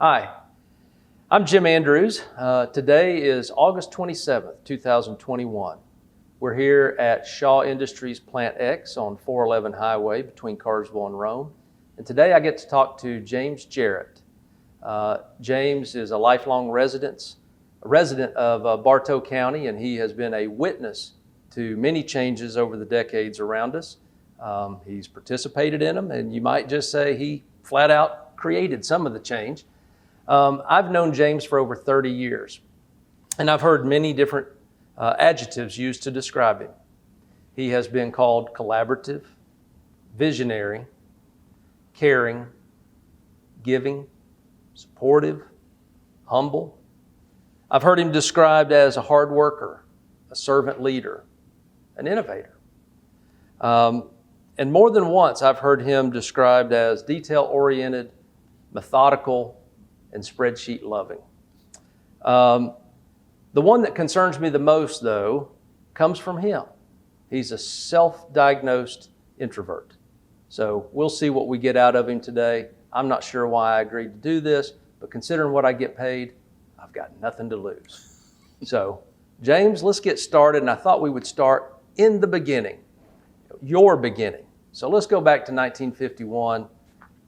Hi, I'm Jim Andrews. Today is August 27th, 2021. We're here at Shaw Industries Plant X on 411 Highway between Carsville and Rome. And today I get to talk to James Jarrett. James is a lifelong resident of Bartow County, and he has been a witness to many changes over the decades around us. He's participated in them, and you might just say he flat out created some of the change. I've known James for over 30 years, and I've heard many different adjectives used to describe him. He has been called collaborative, visionary, caring, giving, supportive, humble. I've heard him described as a hard worker, a servant leader, an innovator. And more than once, I've heard him described as detail-oriented, methodical, and spreadsheet loving. The one that concerns me the most, though, comes from him. He's a self-diagnosed introvert. So we'll see what we get out of him today. I'm not sure why I agreed to do this, but considering what I get paid, I've got nothing to lose. So, James, let's get started, and I thought we would start in the beginning, your beginning. So let's go back to 1951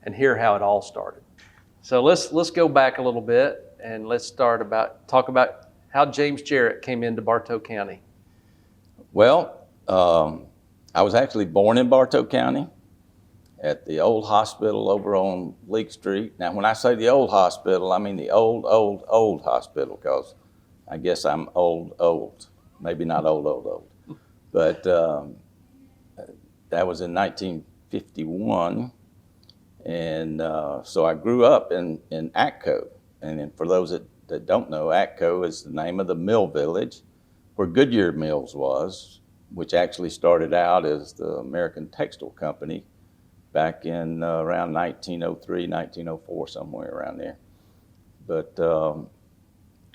and hear how it all started. So let's go back a little bit and let's talk about how James Jarrett came into Bartow County. Well, I was actually born in Bartow County at the old hospital over on Leake Street. Now, when I say the old hospital, I mean the old hospital, because I guess I'm old. Maybe not old. But that was in 1951. And so I grew up in Atco. And for those that don't know, Atco is the name of the mill village where Goodyear Mills was, which actually started out as the American Textile Company back in around 1903, 1904, somewhere around there. But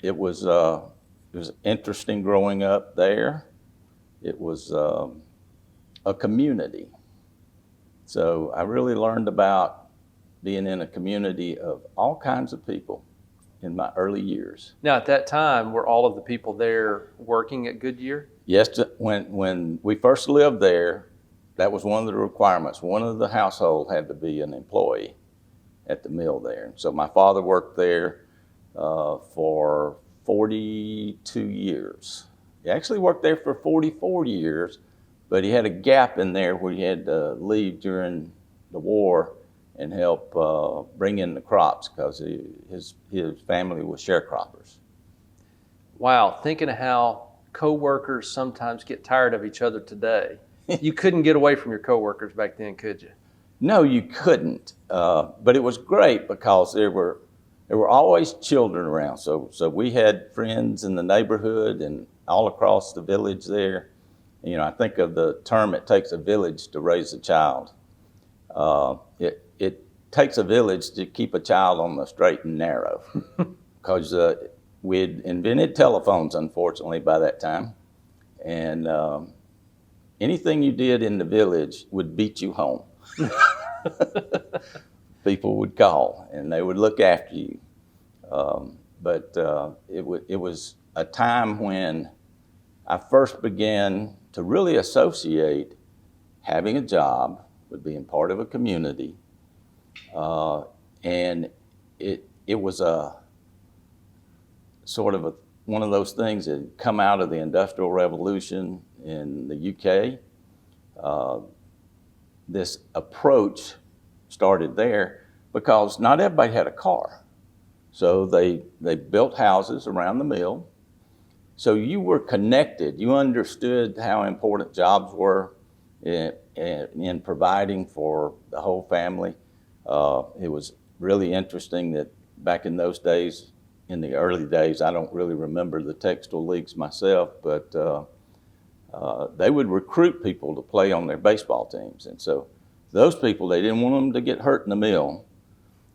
it was interesting growing up there. It was a community. So I really learned about being in a community of all kinds of people in my early years. Now, at that time, were all of the people there working at Goodyear? Yes, when we first lived there, that was one of the requirements. One of the household had to be an employee at the mill there. So my father worked there for 42 years. He actually worked there for 44 years, but he had a gap in there where he had to leave during the war and help bring in the crops, because his family was sharecroppers. Wow, thinking of how coworkers sometimes get tired of each other today. You couldn't get away from your coworkers back then, could you? No, you couldn't. But it was great because there were always children around. So we had friends in the neighborhood and all across the village there. You know, I think of the term, it takes a village to raise a child. It takes a village to keep a child on the straight and narrow, because we'd invented telephones, unfortunately, by that time. And anything you did in the village would beat you home. People would call and they would look after you. But it was a time when I first began to really associate having a job with being part of a community. And it was a sort of one of those things that had come out of the Industrial Revolution in the UK. This approach started there because not everybody had a car. So they built houses around the mill. So you were connected. You understood how important jobs were in providing for the whole family. It was really interesting that back in those days, in the early days, I don't really remember the textile leagues myself, but they would recruit people to play on their baseball teams. And so those people, they didn't want them to get hurt in the mill.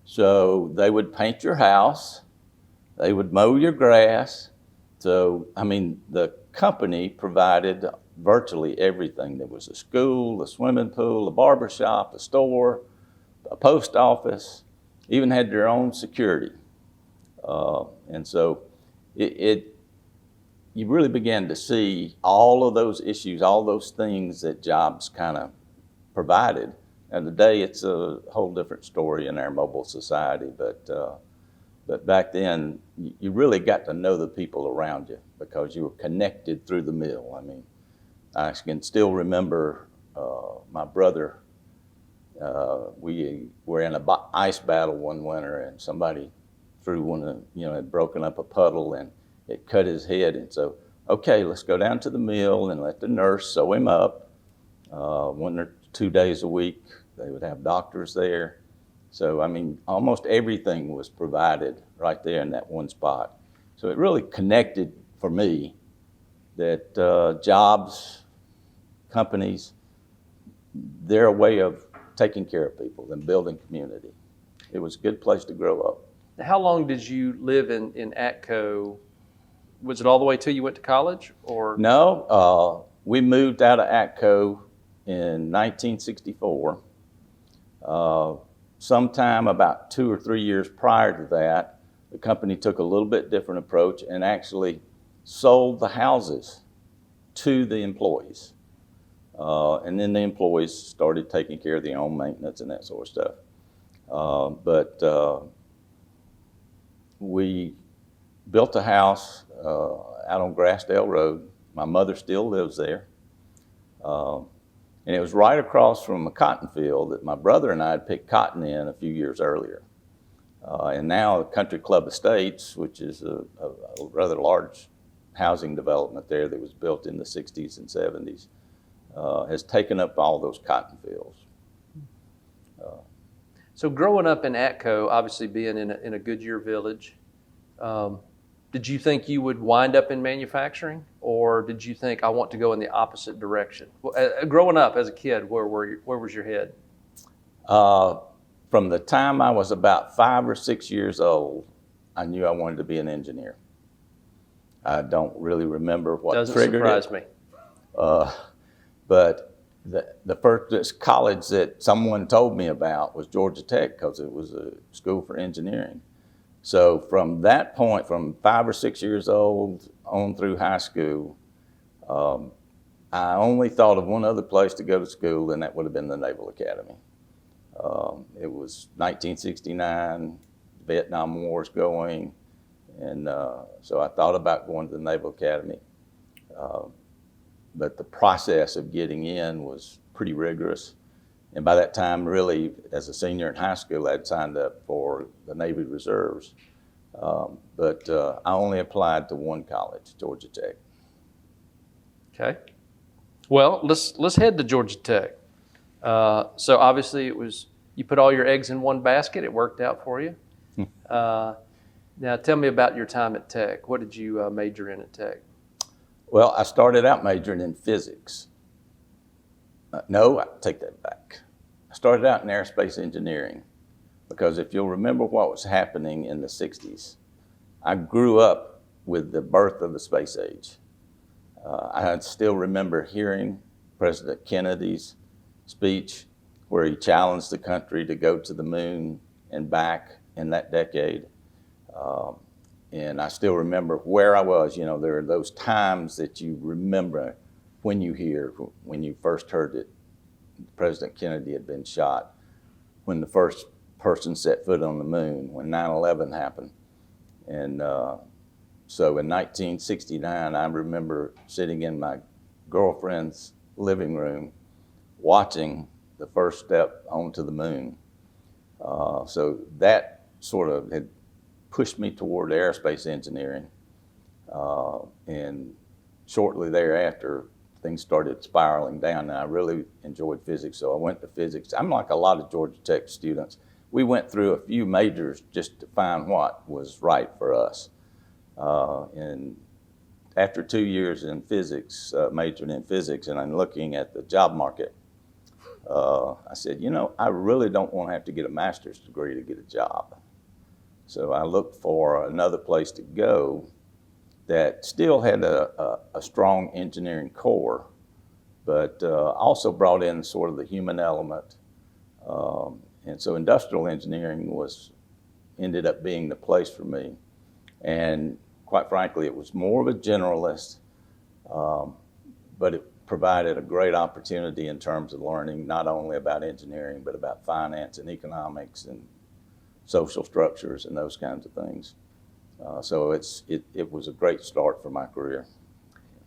So they would paint your house, they would mow your grass. So, I mean, the company provided virtually everything. There was a school, a swimming pool, a barber shop, a store, a post office, even had their own security. And so you really began to see all of those issues, all those things that jobs kind of provided. And today it's a whole different story in our mobile society, but back then you really got to know the people around you because you were connected through the mill. I mean, I can still remember my brother, we were in an ice battle one winter and somebody threw had broken up a puddle and it cut his head. And so, okay, let's go down to the mill and let the nurse sew him up. 1 or 2 days a week, they would have doctors there. So, I mean, almost everything was provided right there in that one spot. So it really connected for me that jobs, companies, they're a way of taking care of people and building community. It was a good place to grow up. How long did you live in Atco? Was it all the way till you went to college, or? No, we moved out of Atco in 1964. Sometime about 2 or 3 years prior to that, the company took a little bit different approach and actually sold the houses to the employees. And then the employees started taking care of their own maintenance and that sort of stuff. But we built a house out on Grassdale Road. My mother still lives there. And it was right across from a cotton field that my brother and I had picked cotton in a few years earlier. And now Country Club Estates, which is a rather large housing development there that was built in the 60s and 70s, has taken up all those cotton fields. So growing up in Atco, obviously being in a Goodyear village, did you think you would wind up in manufacturing, or did you think I want to go in the opposite direction? Growing up as a kid, where was your head? From the time I was about 5 or 6 years old, I knew I wanted to be an engineer. I don't really remember what triggered it. Doesn't surprise me. But the first college that someone told me about was Georgia Tech, because it was a school for engineering. So from that point, from 5 or 6 years old on through high school, I only thought of one other place to go to school, and that would have been the Naval Academy. It was 1969, Vietnam War was going, and so I thought about going to the Naval Academy. But the process of getting in was pretty rigorous. And by that time, really, as a senior in high school, I'd signed up for the Navy Reserves. But I only applied to one college, Georgia Tech. Okay. Well, let's head to Georgia Tech. So obviously you put all your eggs in one basket. It worked out for you. Now tell me about your time at Tech. What did you major in at Tech? Well, I started out majoring in physics. No, I take that back. I started out in aerospace engineering because if you'll remember what was happening in the 60s, I grew up with the birth of the space age. I still remember hearing President Kennedy's speech where he challenged the country to go to the moon and back in that decade. And I still remember where I was. There are those times that you remember when you first heard that President Kennedy had been shot, when the first person set foot on the moon, when 9/11 happened. And so in 1969, I remember sitting in my girlfriend's living room watching the first step onto the moon. So that sort of had pushed me toward aerospace engineering. And shortly thereafter, things started spiraling down, and I really enjoyed physics, so I went to physics. I'm like a lot of Georgia Tech students. We went through a few majors just to find what was right for us. And after 2 years in physics, majoring in physics, and I'm looking at the job market, I said, I really don't want to have to get a master's degree to get a job. So I looked for another place to go that still had a strong engineering core, but also brought in sort of the human element. And so industrial engineering ended up being the place for me. And quite frankly, it was more of a generalist, but it provided a great opportunity in terms of learning not only about engineering, but about finance and economics and social structures and those kinds of things. So it was a great start for my career.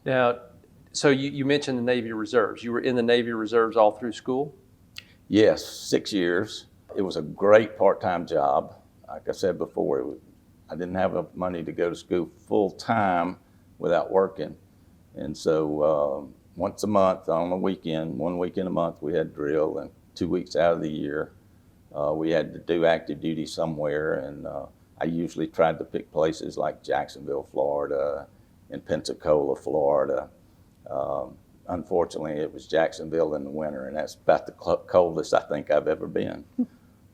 Now, so you mentioned the Navy Reserves. You were in the Navy Reserves all through school? Yes, 6 years. It was a great part-time job. Like I said before, I didn't have enough money to go to school full-time without working. And so once a month on a weekend, 1 weekend a month, we had drill, and 2 weeks out of the year, we had to do active duty somewhere. And I usually tried to pick places like Jacksonville, Florida, and Pensacola, Florida. Unfortunately, it was Jacksonville in the winter, and that's about the coldest I think I've ever been.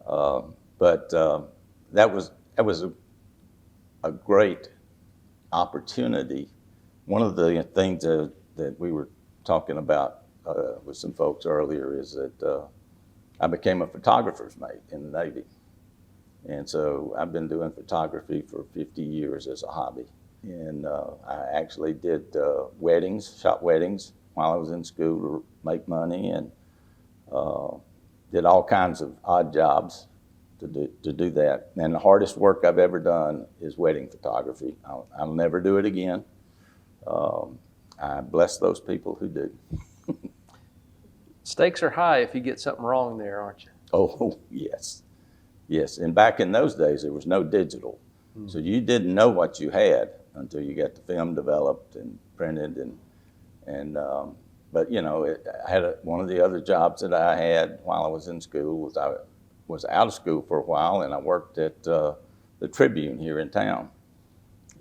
But that was a great opportunity. One of the things that we were talking about with some folks earlier is that I became a photographer's mate in the Navy. And so I've been doing photography for 50 years as a hobby. And I actually did weddings, shot weddings while I was in school to make money, and did all kinds of odd jobs to do that. And the hardest work I've ever done is wedding photography. I'll never do it again. I bless those people who do. Stakes are high if you get something wrong there, aren't you? Oh, yes. Yes, and back in those days, there was no digital. So you didn't know what you had until you got the film developed and printed. But, you know, I had one of the other jobs that I had while I was in school was I was out of school for a while, and I worked at the Tribune here in town.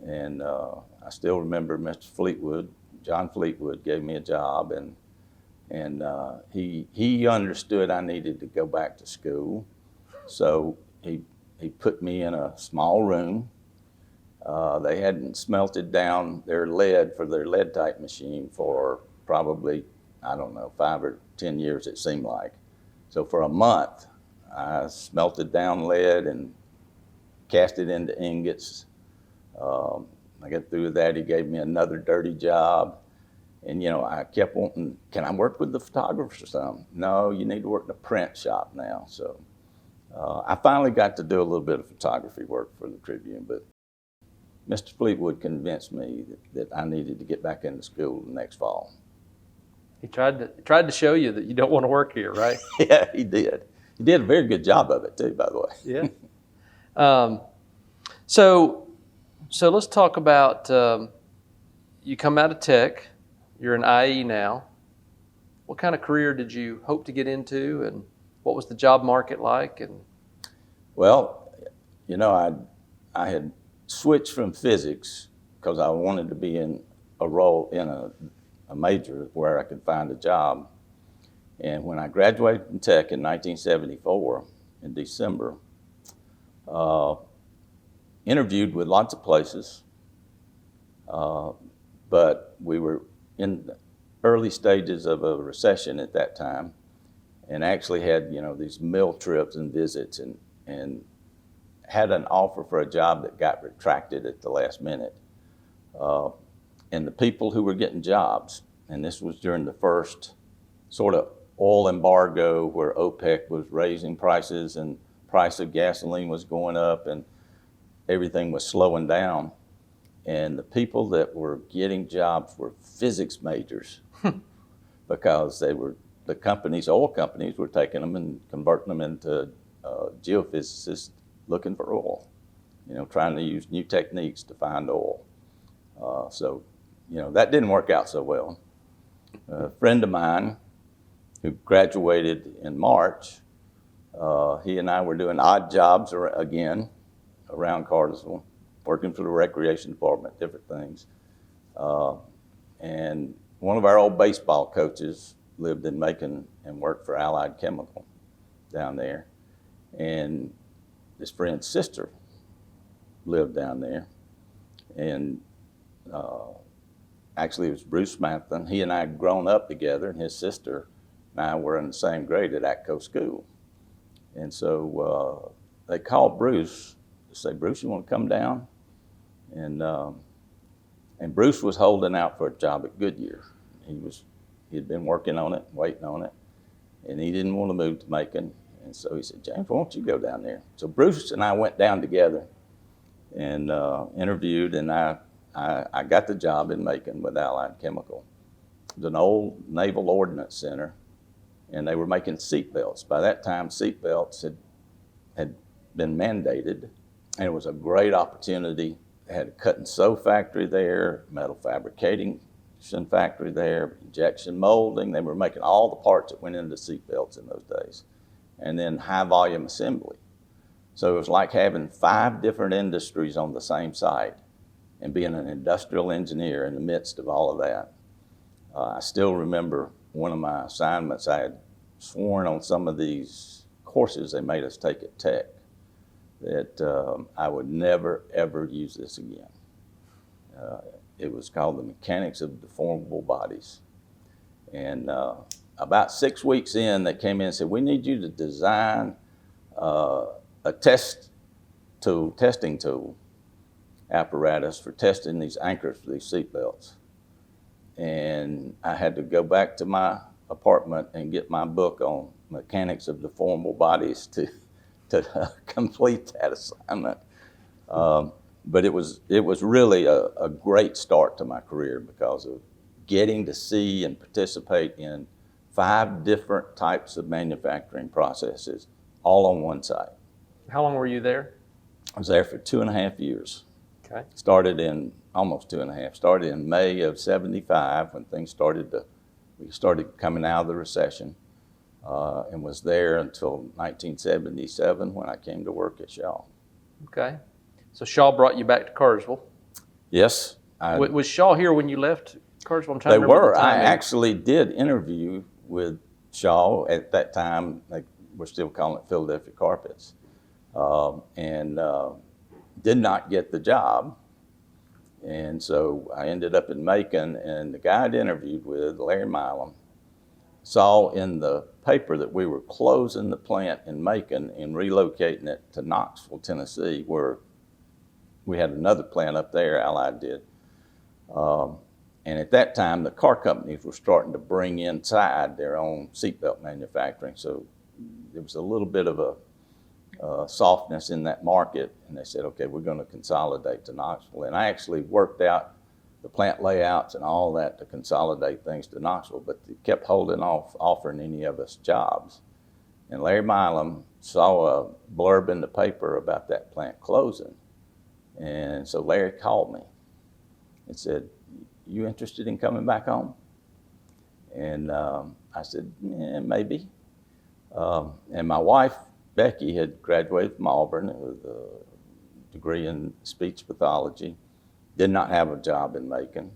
And I still remember Mr. Fleetwood, John Fleetwood, gave me a job, and he understood I needed to go back to school. So he put me in a small room. They hadn't smelted down their lead for their lead type machine for probably, I don't know, 5 or 10 years it seemed like. So for a month, I smelted down lead and cast it into ingots. I got through with that. He gave me another dirty job. And, you know, I kept wanting, can I work with the photographers or something? No, you need to work in a print shop now. So I finally got to do a little bit of photography work for the Tribune, but Mr. Fleetwood convinced me that I needed to get back into school the next fall. He tried to show you that you don't want to work here, right? Yeah, he did. He did a very good job of it too, by the way. Yeah. So let's talk about, you come out of tech, you're an IE now. What kind of career did you hope to get into, and what was the job market like? And well, you know, I had switched from physics because I wanted to be in a role in a major where I could find a job. And when I graduated from tech in 1974, in December, interviewed with lots of places, but we were in the early stages of a recession at that time, and actually had, you know, these mill trips and visits, and had an offer for a job that got retracted at the last minute. And the people who were getting jobs, and this was during the first sort of oil embargo where OPEC was raising prices and price of gasoline was going up and everything was slowing down. And the people that were getting jobs were physics majors because the companies, oil companies, were taking them and converting them into geophysicists looking for oil, you know, trying to use new techniques to find oil. So, you know, that didn't work out so well. A friend of mine who graduated in March, he and I were doing odd jobs again around Cartersville, working for the recreation department, different things. And one of our old baseball coaches lived in Macon and worked for Allied Chemical down there. And his friend's sister lived down there. And actually it was Bruce Manthon. He and I had grown up together, and his sister and I were in the same grade at ATCO School. And so they called Bruce to say, Bruce, you want to come down And Bruce was holding out for a job at Goodyear. He'd been working on it, waiting on it, and he didn't want to move to Macon. And so he said, James, why don't you go down there? So Bruce and I went down together and interviewed, and I got the job in Macon with Allied Chemical. It was an old Naval Ordnance Center, and they were making seat belts. By that time, seat belts had been mandated, and it was a great opportunity. They had a cut and sew factory there, metal fabrication factory there, injection molding. They were making all the parts that went into seat belts in those days, and then high volume assembly. So it was like having 5 different industries on the same site and being an industrial engineer in the midst of all of that. I still remember one of my assignments. I had sworn on some of these courses they made us take at Tech that I would never, ever use this again. It was called the Mechanics of Deformable Bodies. And about 6 weeks in, they came in and said, we need you to design a testing tool apparatus for testing these anchors for these seat belts. And I had to go back to my apartment and get my book on Mechanics of Deformable Bodies to complete that assignment. But it was really a great start to my career because of getting to see and participate in 5 different types of manufacturing processes all on one site. How long were you there? I was there for 2.5 years. Okay. Started in May of '75 when we started coming out of the recession, and was there until 1977 when I came to work at Shaw. Okay. So Shaw brought you back to Cartersville. Yes. Was Shaw here when you left Cartersville? I'm trying They to remember were. the I timing. actually did interview with Shaw at that time. We're still calling it Philadelphia Carpets, and did not get the job. And so I ended up in Macon, and the guy I'd interviewed with, Larry Milam, saw in the paper that we were closing the plant in Macon and relocating it to Knoxville, Tennessee, where we had another plant up there, Allied did. And at that time, the car companies were starting to bring inside their own seatbelt manufacturing. So there was a little bit of a softness in that market, and they said, okay, we're going to consolidate to Knoxville. And I actually worked out the plant layouts and all that to consolidate things to Knoxville, but they kept holding off offering any of us jobs. And Larry Milam saw a blurb in the paper about that plant closing. And so Larry called me and said, you interested in coming back home? And I said, yeah, maybe. And my wife, Becky, had graduated from Auburn with a degree in speech pathology, did not have a job in Macon.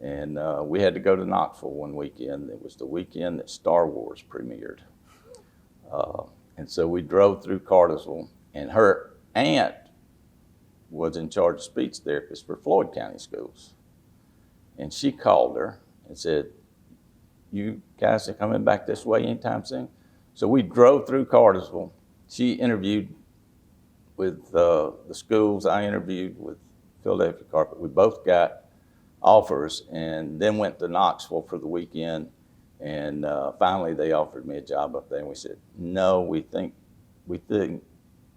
And we had to go to Knoxville one weekend. It was the weekend that Star Wars premiered. And so we drove through Cartersville, and her aunt was in charge of speech therapists for Floyd County Schools. And she called her and said, you guys are coming back this way anytime soon? So we drove through Cartersville. She interviewed with the schools. I interviewed with Philadelphia Carpet. We both got offers, and then went to Knoxville for the weekend. And finally, they offered me a job up there. And we said, no, we think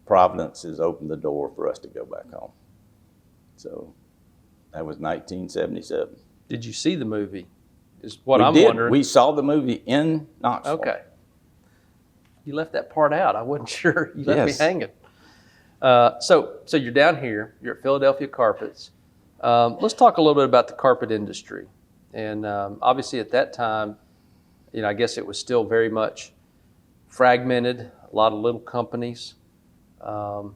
Providence has opened the door for us to go back home. So that was 1977. Did you see the movie? Is what I'm wondering. We saw the movie in Knoxville. Okay. You left that part out. I wasn't sure. You left Yes. me hanging. So you're down here. You're at Philadelphia Carpets. Let's talk a little bit about the carpet industry. And obviously at that time, I guess it was still very much fragmented, a lot of little companies. But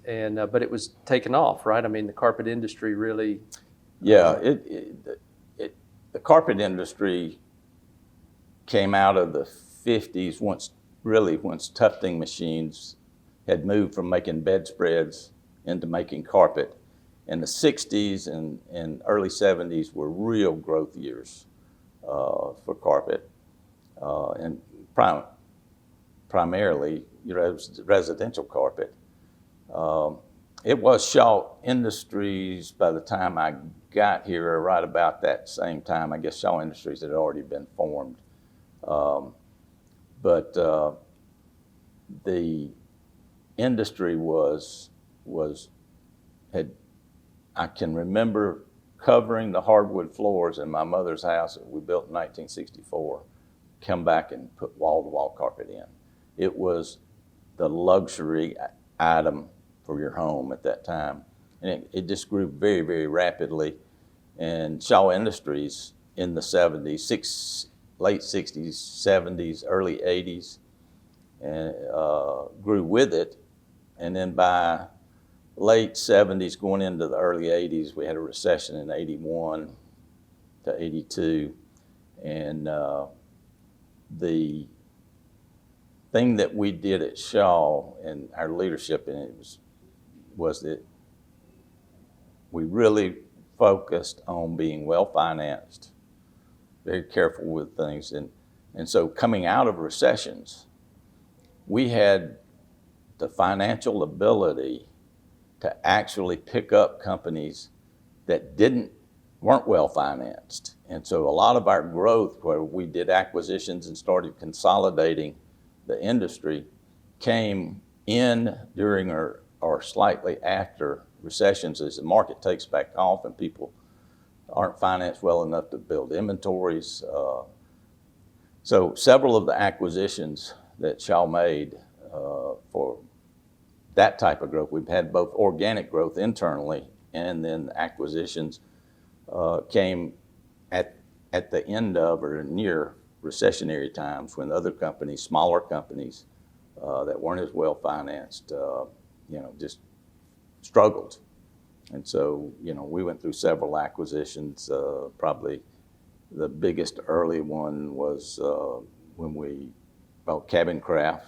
it was taken off, right? I mean, the carpet industry really... Yeah, the carpet industry came out of the 50s once tufting machines had moved from making bedspreads into making carpet. And the 60s and early 70s were real growth years for carpet. And primarily residential carpet. It was Shaw Industries by the time I got here, or right about that same time. I guess Shaw Industries had already been formed. But the industry I can remember covering the hardwood floors in my mother's house that we built in 1964, come back and put wall-to-wall carpet in. It was the luxury item for your home at that time. And it just grew very, very rapidly. And Shaw Industries in the 70s, late 60s, 70s, early 80s, and grew with it. And then by late 70s, going into the early 80s, we had a recession in 81 to 82. And the thing that we did at Shaw and our leadership in it was that we really focused on being well-financed, very careful with things. And so coming out of recessions, we had the financial ability to actually pick up companies that weren't well-financed. And so a lot of our growth, where we did acquisitions and started consolidating the industry, came in during or slightly after recessions, as the market takes back off and people aren't financed well enough to build inventories. So several of the acquisitions that Shaw made for that type of growth, we've had both organic growth internally and then acquisitions came at the end of or near recessionary times when other companies, smaller companies that weren't as well financed, just struggled. And so, we went through several acquisitions. Probably the biggest early one was when we bought Cabin Craft.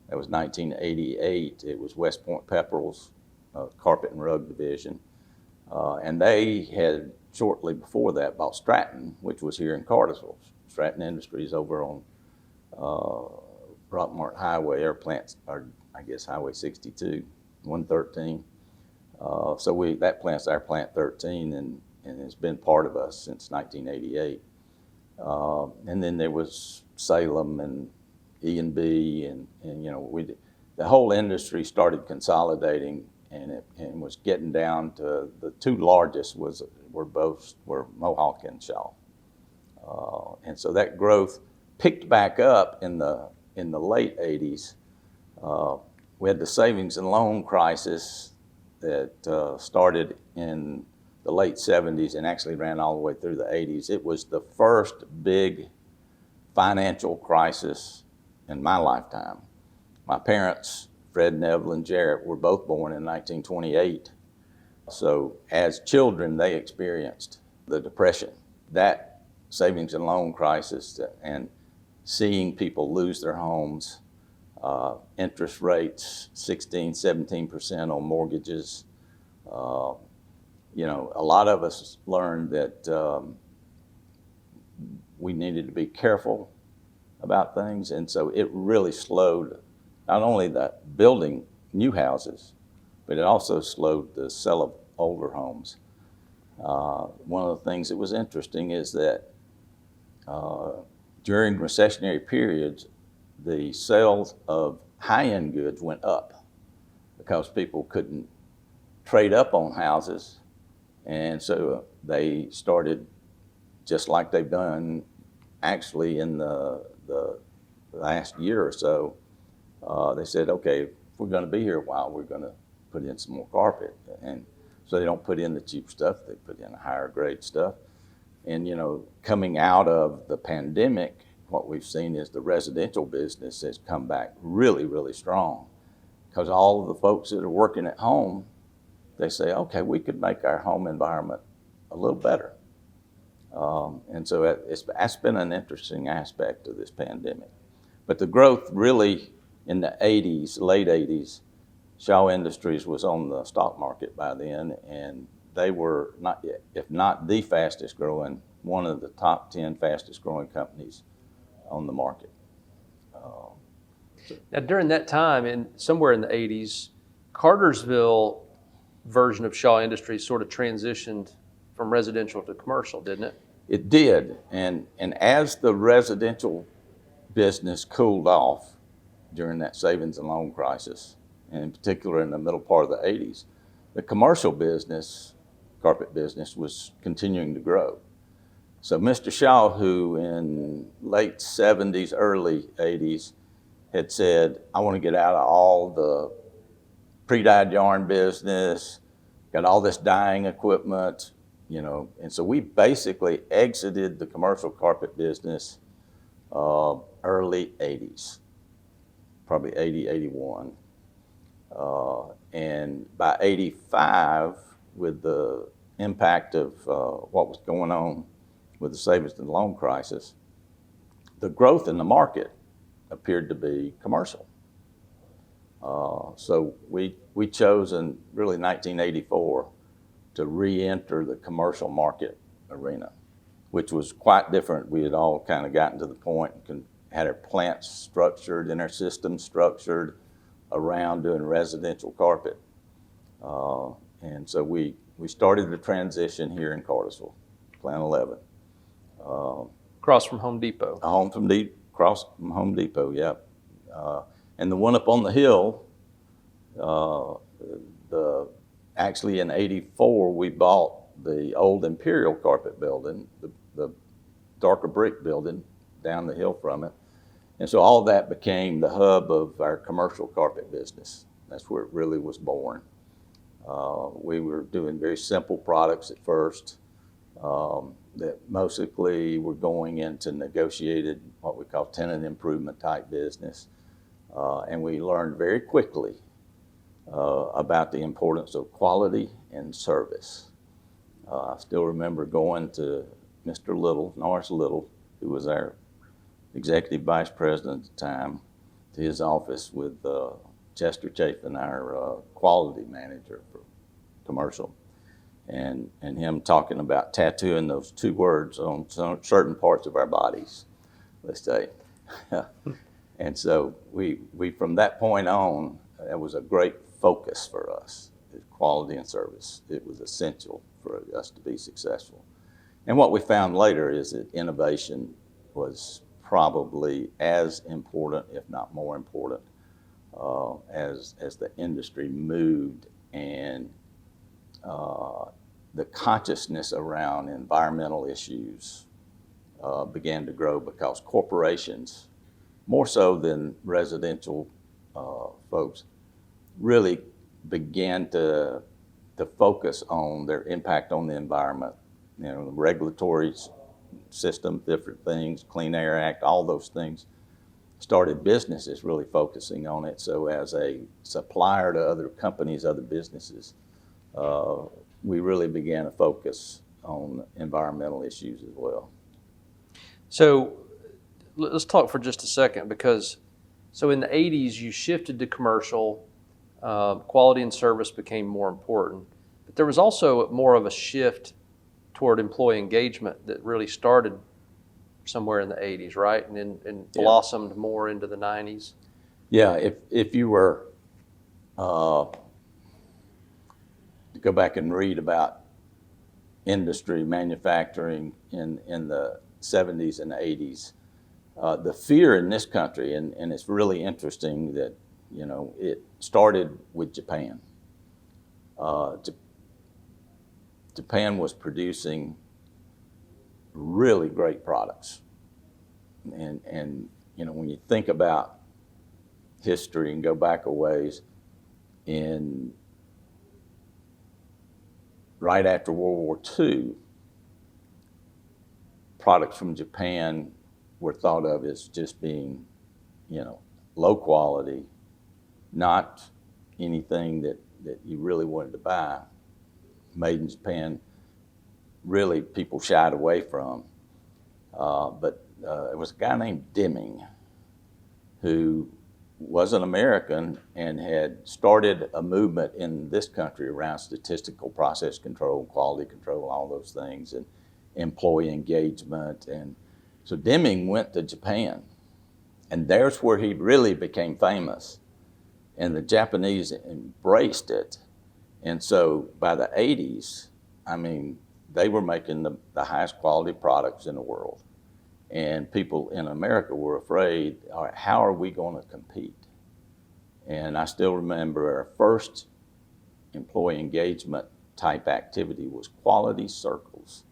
That was 1988. It was West Point Pepperell's carpet and rug division. And they had shortly before that bought Stratton, which was here in Cartersville. Stratton Industries over on Rockmart Highway, our plants, or I guess Highway 62, 113. So that plant's our Plant 13, and it's been part of us since 1988. And then there was Salem and E&B, and the whole industry started consolidating, and it was getting down to the two largest were Mohawk and Shaw. And so that growth picked back up in the late 80s. We had the savings and loan crisis that started in the late 70s and actually ran all the way through the 80s. It was the first big financial crisis in my lifetime. My parents, Fred, Neville, and Jarrett, were both born in 1928. So as children, they experienced the Depression. That savings and loan crisis and seeing people lose their homes, interest rates 16, 17% on mortgages. A lot of us learned that we needed to be careful about things, and so it really slowed not only the building new houses, but it also slowed the sale of older homes. One of the things that was interesting is that during recessionary periods, the sales of high-end goods went up because people couldn't trade up on houses, and so they started, just like they've done actually in the last year or so, they said, okay, if we're going to be here a while, we're going to put in some more carpet. And so they don't put in the cheap stuff, they put in the higher grade stuff. And coming out of the pandemic, what we've seen is the residential business has come back really, really strong, because all of the folks that are working at home, they say, okay, we could make our home environment a little better. And so that's been an interesting aspect of this pandemic. But the growth really in the 80s, late 80s, Shaw Industries was on the stock market by then, and they were, not yet, if not the fastest growing, one of the top 10 fastest growing companies on the market. Now during that time, somewhere in the 80s, Cartersville version of Shaw Industries sort of transitioned from residential to commercial, didn't it? It did, and as the residential business cooled off during that savings and loan crisis, and in particular in the middle part of the 80s, the commercial business, carpet business, was continuing to grow. So Mr. Shaw, who in late 70s, early 80s, had said, I want to get out of all the pre-dyed yarn business, got all this dyeing equipment, and so we basically exited the commercial carpet business early 80s, probably 80, 81. And by 85, with the impact of what was going on with the savings and loan crisis, the growth in the market appeared to be commercial. So we chose in really 1984 to re-enter the commercial market arena, which was quite different. We had all kind of gotten to the point and had our plants structured and our systems structured around doing residential carpet. And so we started the transition here in Cartersville, Plant 11. Across from Home Depot. Across from Home Depot, yeah. And the one up on the hill, actually in 84, we bought the old Imperial Carpet building, the darker brick building down the hill from it. And so all that became the hub of our commercial carpet business. That's where it really was born. We were doing very simple products at first that mostly were going into negotiated, what we call tenant improvement type business. And we learned very quickly about the importance of quality and service. I still remember going to Mr. Little, Norris Little, who was our executive vice president at the time, to his office with Chester Chafin, our quality manager for commercial, and him talking about tattooing those two words on certain parts of our bodies, let's say. And so we from that point on, that was a great focus for us, quality and service. It was essential for us to be successful. And what we found later is that innovation was probably as important, if not more important, as the industry moved, and the consciousness around environmental issues began to grow, because corporations, more so than residential folks, really began to focus on their impact on the environment. The regulatory system, different things, Clean Air Act, all those things started businesses really focusing on it. So as a supplier to other companies, other businesses, we really began to focus on environmental issues as well. So let's talk for just a second, because so in the 80s you shifted to commercial, quality and service became more important, but there was also more of a shift toward employee engagement that really started somewhere in the 80s, right? And blossomed more into the 90s. Yeah, if you were to go back and read about industry, manufacturing in the 70s and 80s, the fear in this country, and it's really interesting that, it started with Japan. Japan was producing really great products. And when you think about history and go back a ways, right after World War II, products from Japan were thought of as just being, low quality, not anything that you really wanted to buy. Made in Japan, really people shied away from. But it was a guy named Deming who was an American and had started a movement in this country around statistical process control, quality control, all those things, and employee engagement. And so Deming went to Japan, and there's where he really became famous. And the Japanese embraced it And so by the 80s, I mean, they were making the highest quality products in the world. And people in America were afraid, all right, how are we going to compete? And I still remember our first employee engagement type activity was quality circles,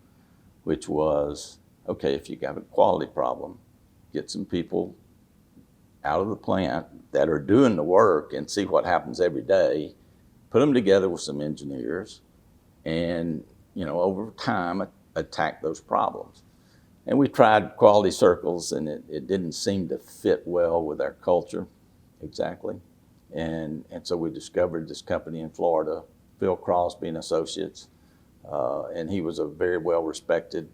which was, okay, if you have a quality problem, get some people out of the plant that are doing the work and see what happens every day, put them together with some engineers, and over time attack those problems. And we tried quality circles, and it didn't seem to fit well with our culture exactly. And so we discovered this company in Florida, Phil Crosby and Associates, and he was a very well-respected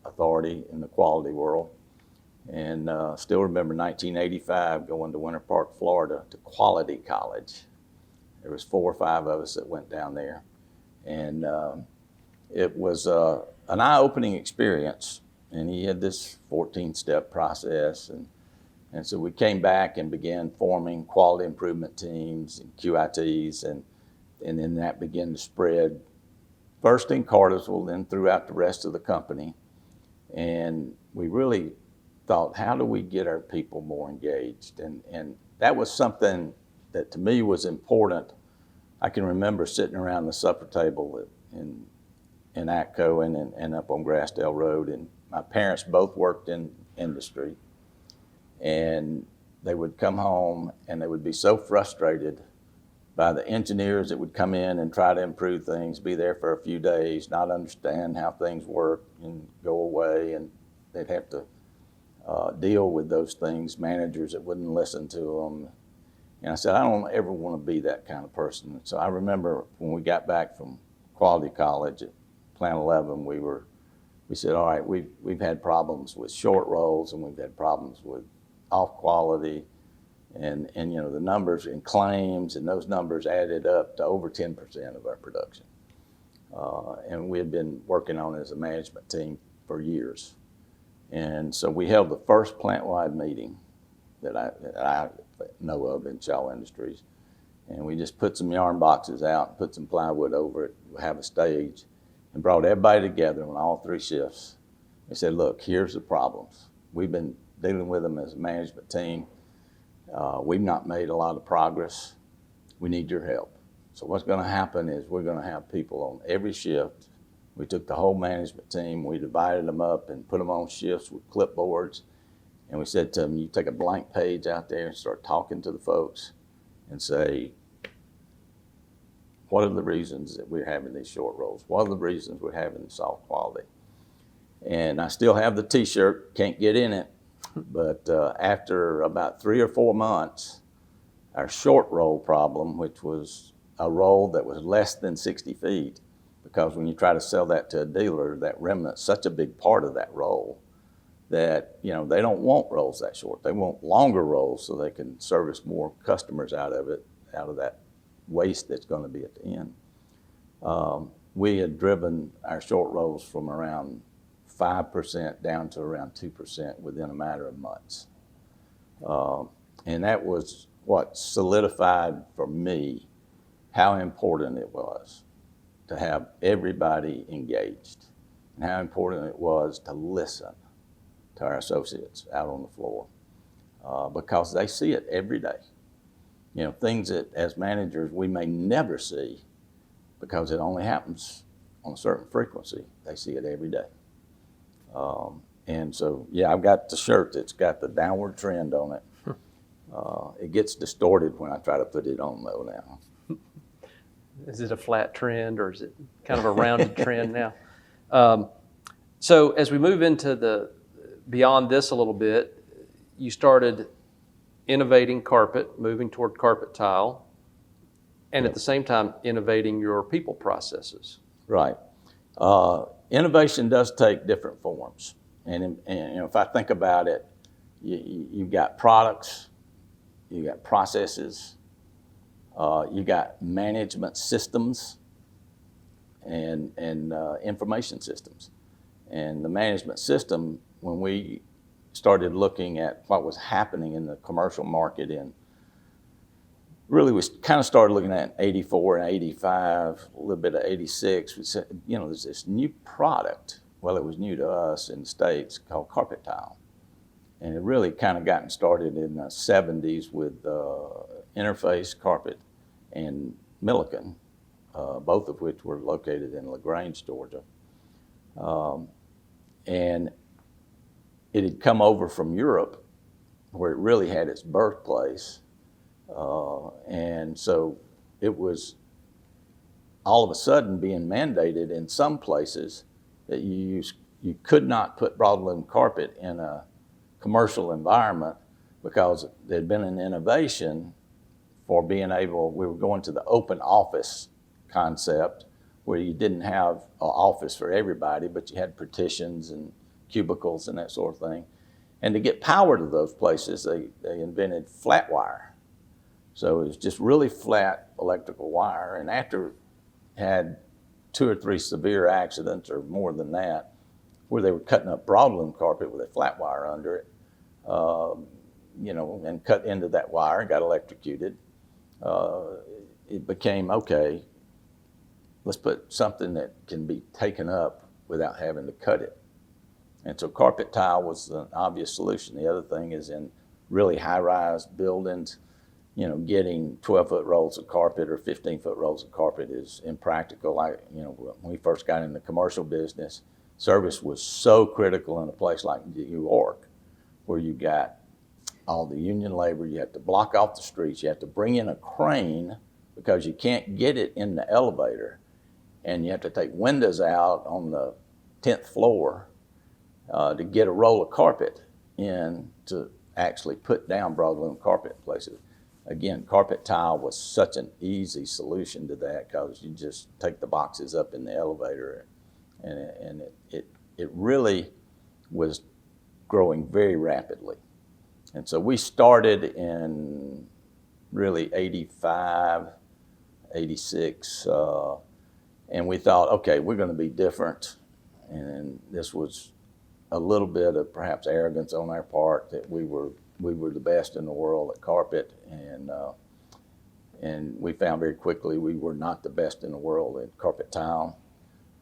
authority in the quality world. And still remember 1985 going to Winter Park, Florida to Quality College. There was 4 or 5 of us that went down there. And it was an eye-opening experience. And he had this 14-step process. And so we came back and began forming quality improvement teams and QITs. And then that began to spread first in Cartersville, then throughout the rest of the company. And we really thought, how do we get our people more engaged? And that was something that to me was important. I can remember sitting around the supper table in Atco and up on Grassdale Road, and my parents both worked in industry, and they would come home and they would be so frustrated by the engineers that would come in and try to improve things, be there for a few days, not understand how things work, and go away, and they'd have to deal with those things, managers that wouldn't listen to them. And I said, I don't ever want to be that kind of person. So I remember when we got back from Quality College at Plant 11, we said, all right, we've had problems with short rolls, and we've had problems with off quality, and the numbers in claims, and those numbers added up to over 10% of our production. And we had been working on it as a management team for years. And so we held the first plant-wide meeting that I know of in Shaw Industries. And we just put some yarn boxes out, put some plywood over it, have a stage, and brought everybody together on all 3 shifts. We said, look, here's the problems. We've been dealing with them as a management team. We've not made a lot of progress. We need your help. So what's going to happen is we're going to have people on every shift. We took the whole management team, we divided them up and put them on shifts with clipboards. And we said to them, you take a blank page out there and start talking to the folks and say, what are the reasons that we're having these short rolls? What are the reasons we're having the soft quality? And I still have the t-shirt, can't get in it. But after about 3 or 4 months, our short roll problem, which was a roll that was less than 60 feet, because when you try to sell that to a dealer, that remnant's such a big part of that roll that they don't want rolls that short. They want longer rolls so they can service more customers out of that waste that's going to be at the end. We had driven our short rolls from around 5% down to around 2% within a matter of months. And that was what solidified for me how important it was to have everybody engaged, and how important it was to listen to our associates out on the floor, because they see it every day. Things that as managers we may never see because it only happens on a certain frequency. They see it every day. And so, yeah, I've got the shirt that's got the downward trend on it. It gets distorted when I try to put it on though now. Is it a flat trend, or is it kind of a rounded trend now? So as we move into beyond this a little bit, you started innovating carpet, moving toward carpet tile, and at the same time innovating your people processes. Right. Innovation does take different forms. And if I think about it, you've got products, you got processes, you got management systems and information systems. And the management system, when we started looking at what was happening in the commercial market in really we kind of started looking at 84 and 85, a little bit of 86. We said, there's this new product. Well, it was new to us in the States called carpet tile. And it really kind of gotten started in the 70s with Interface Carpet and Milliken, both of which were located in LaGrange, Georgia. And it had come over from Europe, where it really had its birthplace. And so it was all of a sudden being mandated in some places that you could not put broadloom carpet in a commercial environment, because there had been an innovation for being able, we were going to the open office concept, where you didn't have an office for everybody, but you had partitions and cubicles and that sort of thing. And to get power to those places, they invented flat wire. So it was just really flat electrical wire. And after had 2 or 3 severe accidents, or more than that, where they were cutting up broadloom carpet with a flat wire under it, and cut into that wire and got electrocuted, it became, okay, let's put something that can be taken up without having to cut it. And so carpet tile was an obvious solution. The other thing is, in really high-rise buildings, getting 12-foot rolls of carpet or 15-foot rolls of carpet is impractical. When we first got in the commercial business, service was so critical in a place like New York, where you got all the union labor. You have to block off the streets. You have to bring in a crane because you can't get it in the elevator. And you have to take windows out on the 10th floor to get a roll of carpet in to actually put down broadloom carpet in places. Again, carpet tile was such an easy solution to that, because you just take the boxes up in the elevator, and it really was growing very rapidly. And so we started in really 85, 86, and we thought, okay, we're going to be different. And this was a little bit of perhaps arrogance on our part, that we were the best in the world at carpet, and we found very quickly we were not the best in the world at carpet tile.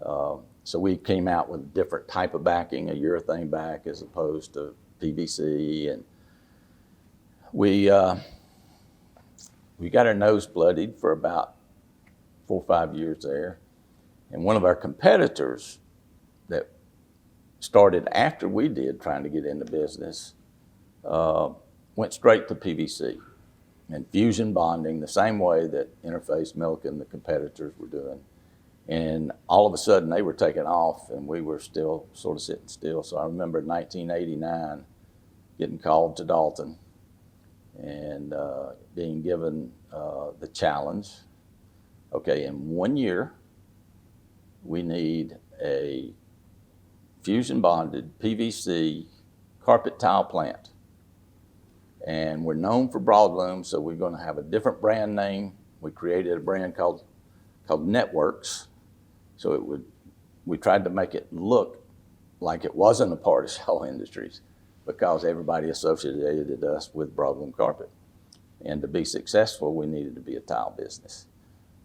So we came out with a different type of backing, a urethane back as opposed to PVC, and we got our nose bloodied for about 4 or 5 years there. And one of our competitors that started after we did, trying to get into business, went straight to PVC and fusion bonding, the same way that Interface, Milliken, the competitors were doing. And all of a sudden they were taking off, and we were still sort of sitting still. So I remember in 1989 getting called to Dalton and being given the challenge. Okay, in 1 year, we need a fusion bonded PVC carpet tile plant. And we're known for broadloom, so we're going to have a different brand name. We created a brand called Networks. So we tried to make it look like it wasn't a part of Shaw Industries, because everybody associated us with broadloom carpet. And to be successful, we needed to be a tile business.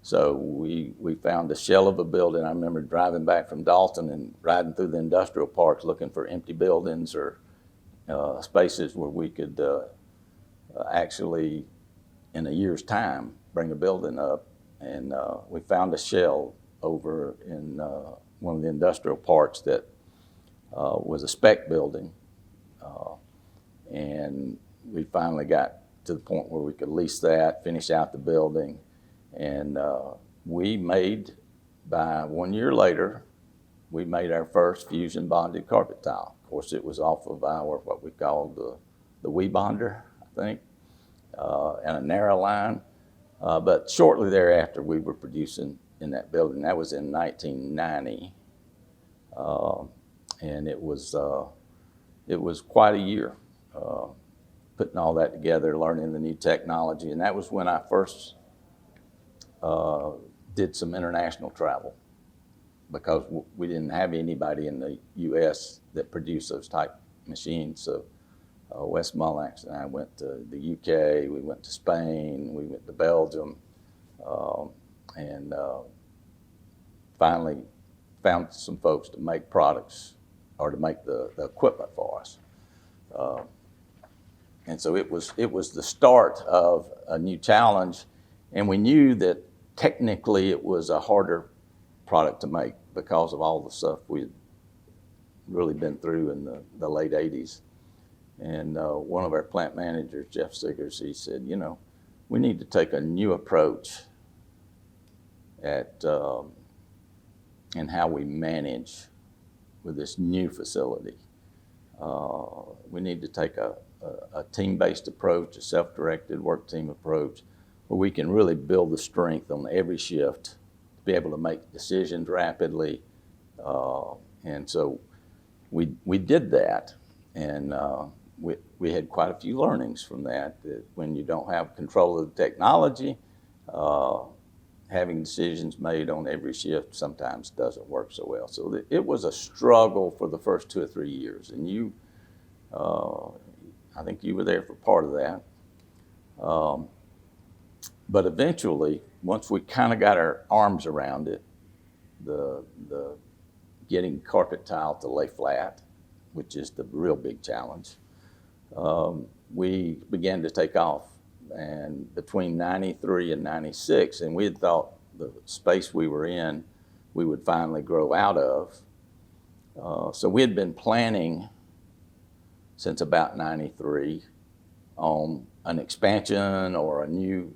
So we found a shell of a building. I remember driving back from Dalton and riding through the industrial parks looking for empty buildings or spaces where we could actually, in a year's time, bring a building up. And we found a shell over in one of the industrial parks that was a spec building. And we finally got to the point where we could lease that, finish out the building. And we made, by 1 year later, we made our first fusion bonded carpet tile. Of course, it was off of our, what we called the Wee Bonder, I think, and a narrow line. But shortly thereafter, we were producing in that building. That was in 1990. And it was quite a year, putting all that together, learning the new technology. And that was when I first did some international travel, because we didn't have anybody in the U.S. that produced those type machines. So Westmoreland and I went to the UK, we went to Spain, we went to Belgium, and finally found some folks to make products or to make the equipment for us. And so it was the start of a new challenge, and we knew that technically it was a harder product to make because of all the stuff we'd really been through in the late 80s. And one of our plant managers, Jeff Siggers, he said, you know, we need to take a new approach at in how we manage with this new facility. We need to take a team-based approach, a self-directed work team approach, where we can really build the strength on every shift to be able to make decisions rapidly. And so we did that, and we had quite a few learnings from that, that when you don't have control of the technology, having decisions made on every shift sometimes doesn't work so well. So it was a struggle for the first 2 or 3 years, and you, I think you were there for part of that. But eventually, once we kind of got our arms around it, the getting carpet tile to lay flat, which is the real big challenge, we began to take off. And between 93 and 96, and we had thought the space we were in, we would finally grow out of. So we had been planning since about 93 on an expansion or a new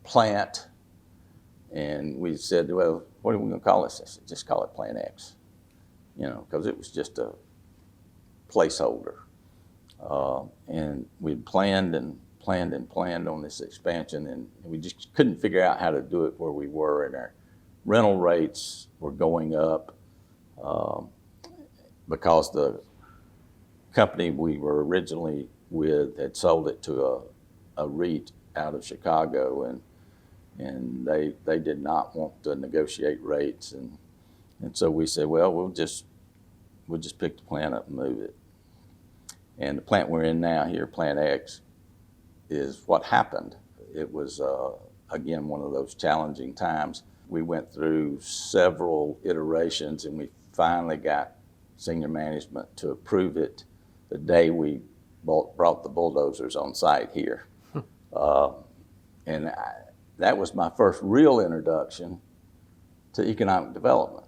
plant. And we said, well, what are we going to call this? I said, just call it Plant X, you know, because it was just a placeholder. And we planned on this expansion, and we just couldn't figure out how to do it where we were, and our rental rates were going up because the company we were originally with had sold it to a REIT out of Chicago, and they did not want to negotiate rates, and so we said, well, we'll just pick the plant up and move it. And the plant we're in now here, Plant X, is what happened. It was, again, one of those challenging times. We went through several iterations, and we finally got senior management to approve it the day we brought the bulldozers on site here. And that was my first real introduction to economic development,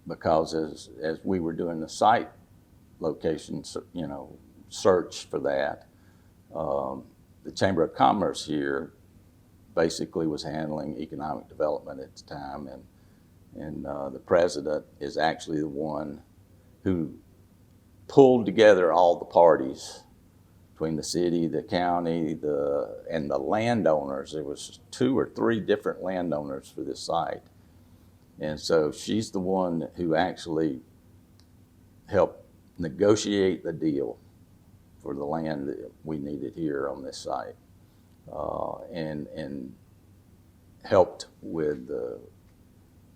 because as we were doing the site location, you know, search for that, the Chamber of Commerce here basically was handling economic development at the time, and the president is actually the one who pulled together all the parties between the city, the county, and the landowners. There was 2 or 3 different landowners for this site, and so she's the one who actually helped negotiate the deal for the land that we needed here on this site, and helped with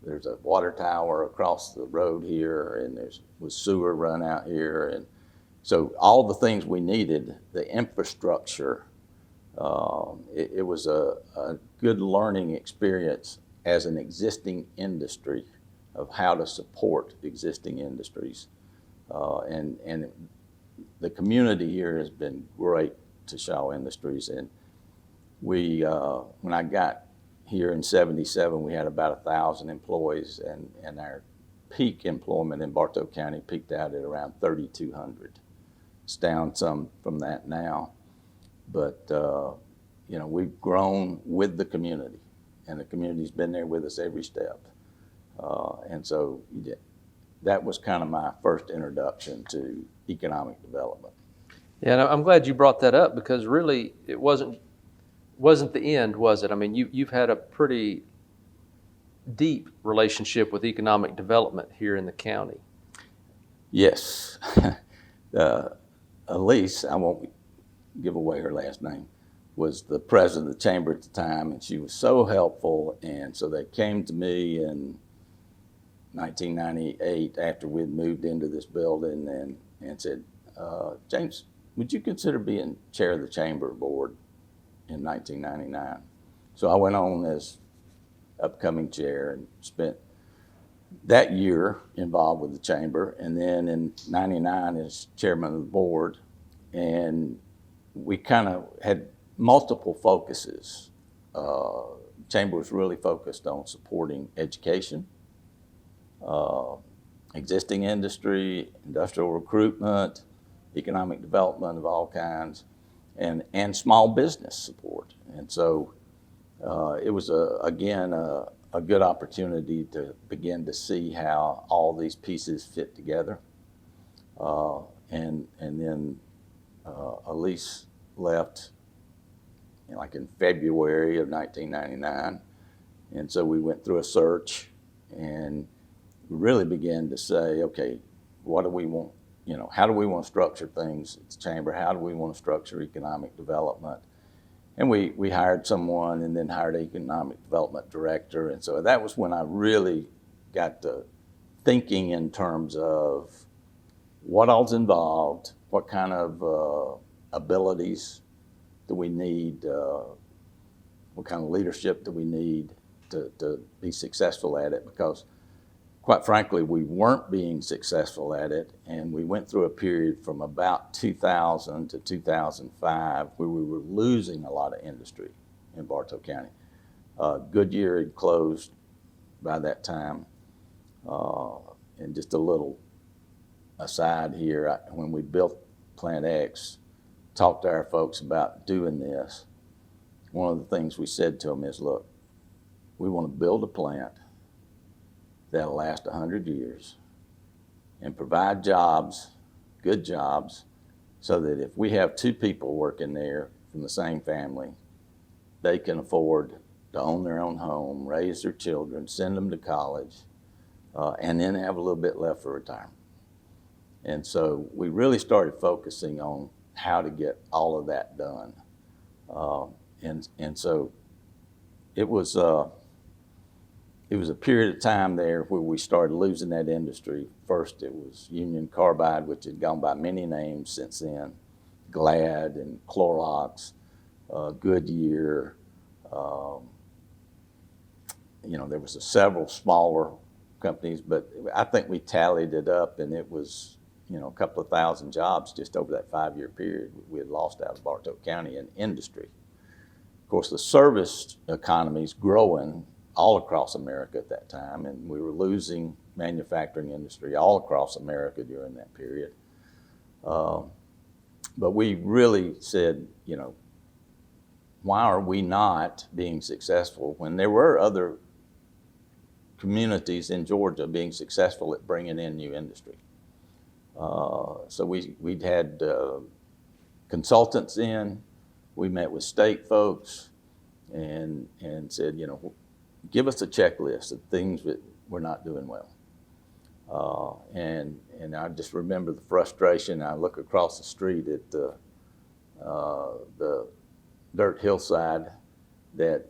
there's a water tower across the road here, and was sewer run out here, and so all the things we needed, the infrastructure, it was a good learning experience as an existing industry of how to support existing industries, and the community here has been great to Shaw Industries. And we, when I got here in '77, we had about 1,000 employees, and our peak employment in Bartow County peaked out at around 3,200. It's down some from that now, but you know, we've grown with the community, and the community's been there with us every step. And so that was kind of my first introduction to economic development. Yeah, and I'm glad you brought that up, because really it wasn't the end, was it? I mean, you've had a pretty deep relationship with economic development here in the county. Yes. Elise, I won't give away her last name, was the president of the chamber at the time, and she was so helpful. And so they came to me in 1998 after we'd moved into this building and said, James, would you consider being chair of the chamber board in 1999? So I went on as upcoming chair and spent that year involved with the chamber, and then in 99 as chairman of the board. And we kind of had multiple focuses. Chamber was really focused on supporting education, existing industry, industrial recruitment, economic development of all kinds, and small business support. And so it was, again, a good opportunity to begin to see how all these pieces fit together. And then Elise left like in February of 1999. And so we went through a search and really began to say, okay, what do we want? How do we want to structure things at the chamber? How do we want to structure economic development? And we hired someone and then hired an economic development director. And so that was when I really got to thinking in terms of what all's involved, what kind of abilities do we need, what kind of leadership do we need to be successful at it, because quite frankly, we weren't being successful at it, and we went through a period from about 2000 to 2005 where we were losing a lot of industry in Bartow County. Goodyear had closed by that time. And just a little aside here, when we built Plant X, talked to our folks about doing this, one of the things we said to them is, look, we want to build a plant that'll last 100 years and provide jobs, good jobs, so that if we have two people working there from the same family, they can afford to own their own home, raise their children, send them to college, and then have a little bit left for retirement. And so we really started focusing on how to get all of that done. And so it was a period of time there where we started losing that industry. First, it was Union Carbide, which had gone by many names since then, Glad and Clorox, Goodyear. There was several smaller companies, but I think we tallied it up, and it was, a couple of thousand jobs just over that 5-year period we had lost out of Bartow County in industry. Of course, the service economy's growing all across America at that time, and we were losing manufacturing industry all across America during that period. But we really said, why are we not being successful when there were other communities in Georgia being successful at bringing in new industry? So we'd had consultants in, we met with state folks and said, give us a checklist of things that we're not doing well. And I just remember the frustration. I look across the street at the dirt hillside that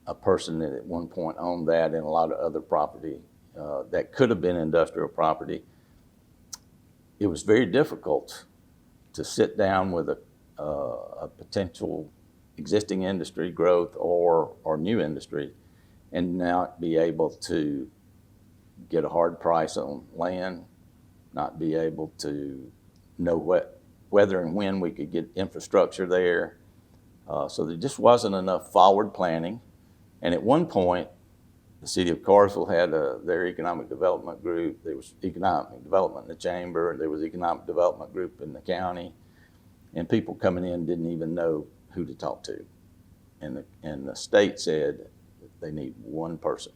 a person that at one point owned that and a lot of other property that could have been industrial property. It was very difficult to sit down with a potential existing industry growth or new industry and not be able to get a hard price on land, not be able to know whether and when we could get infrastructure there. So there just wasn't enough forward planning. And at one point, the city of Carsville had their economic development group. There was economic development in the chamber. There was economic development group in the county. And people coming in didn't even know who to talk to. And the state said they need one person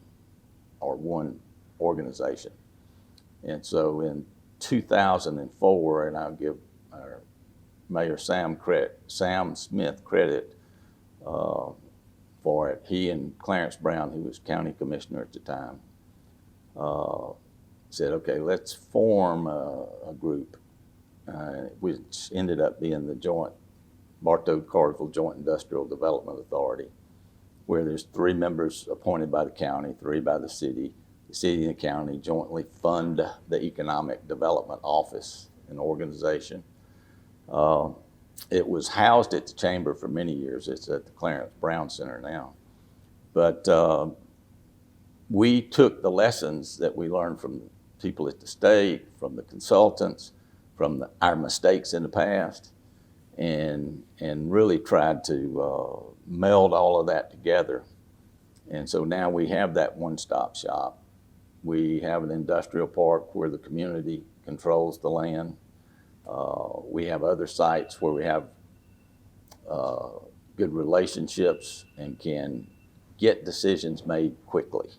or one organization. And so in 2004, and I'll give our Mayor Sam Smith credit for it. He and Clarence Brown, who was county commissioner at the time, said, okay, let's form a group, which ended up being the Bartow-Carsville Joint Industrial Development Authority, where there's 3 members appointed by the county, 3 by the city. The city and the county jointly fund the Economic Development Office, an organization. It was housed at the chamber for many years. It's at the Clarence Brown Center now. But we took the lessons that we learned from people at the state, from the consultants, from our mistakes in the past, and really tried to meld all of that together. And so now we have that one-stop shop. We have an industrial park where the community controls the land. We have other sites where we have good relationships and can get decisions made quickly,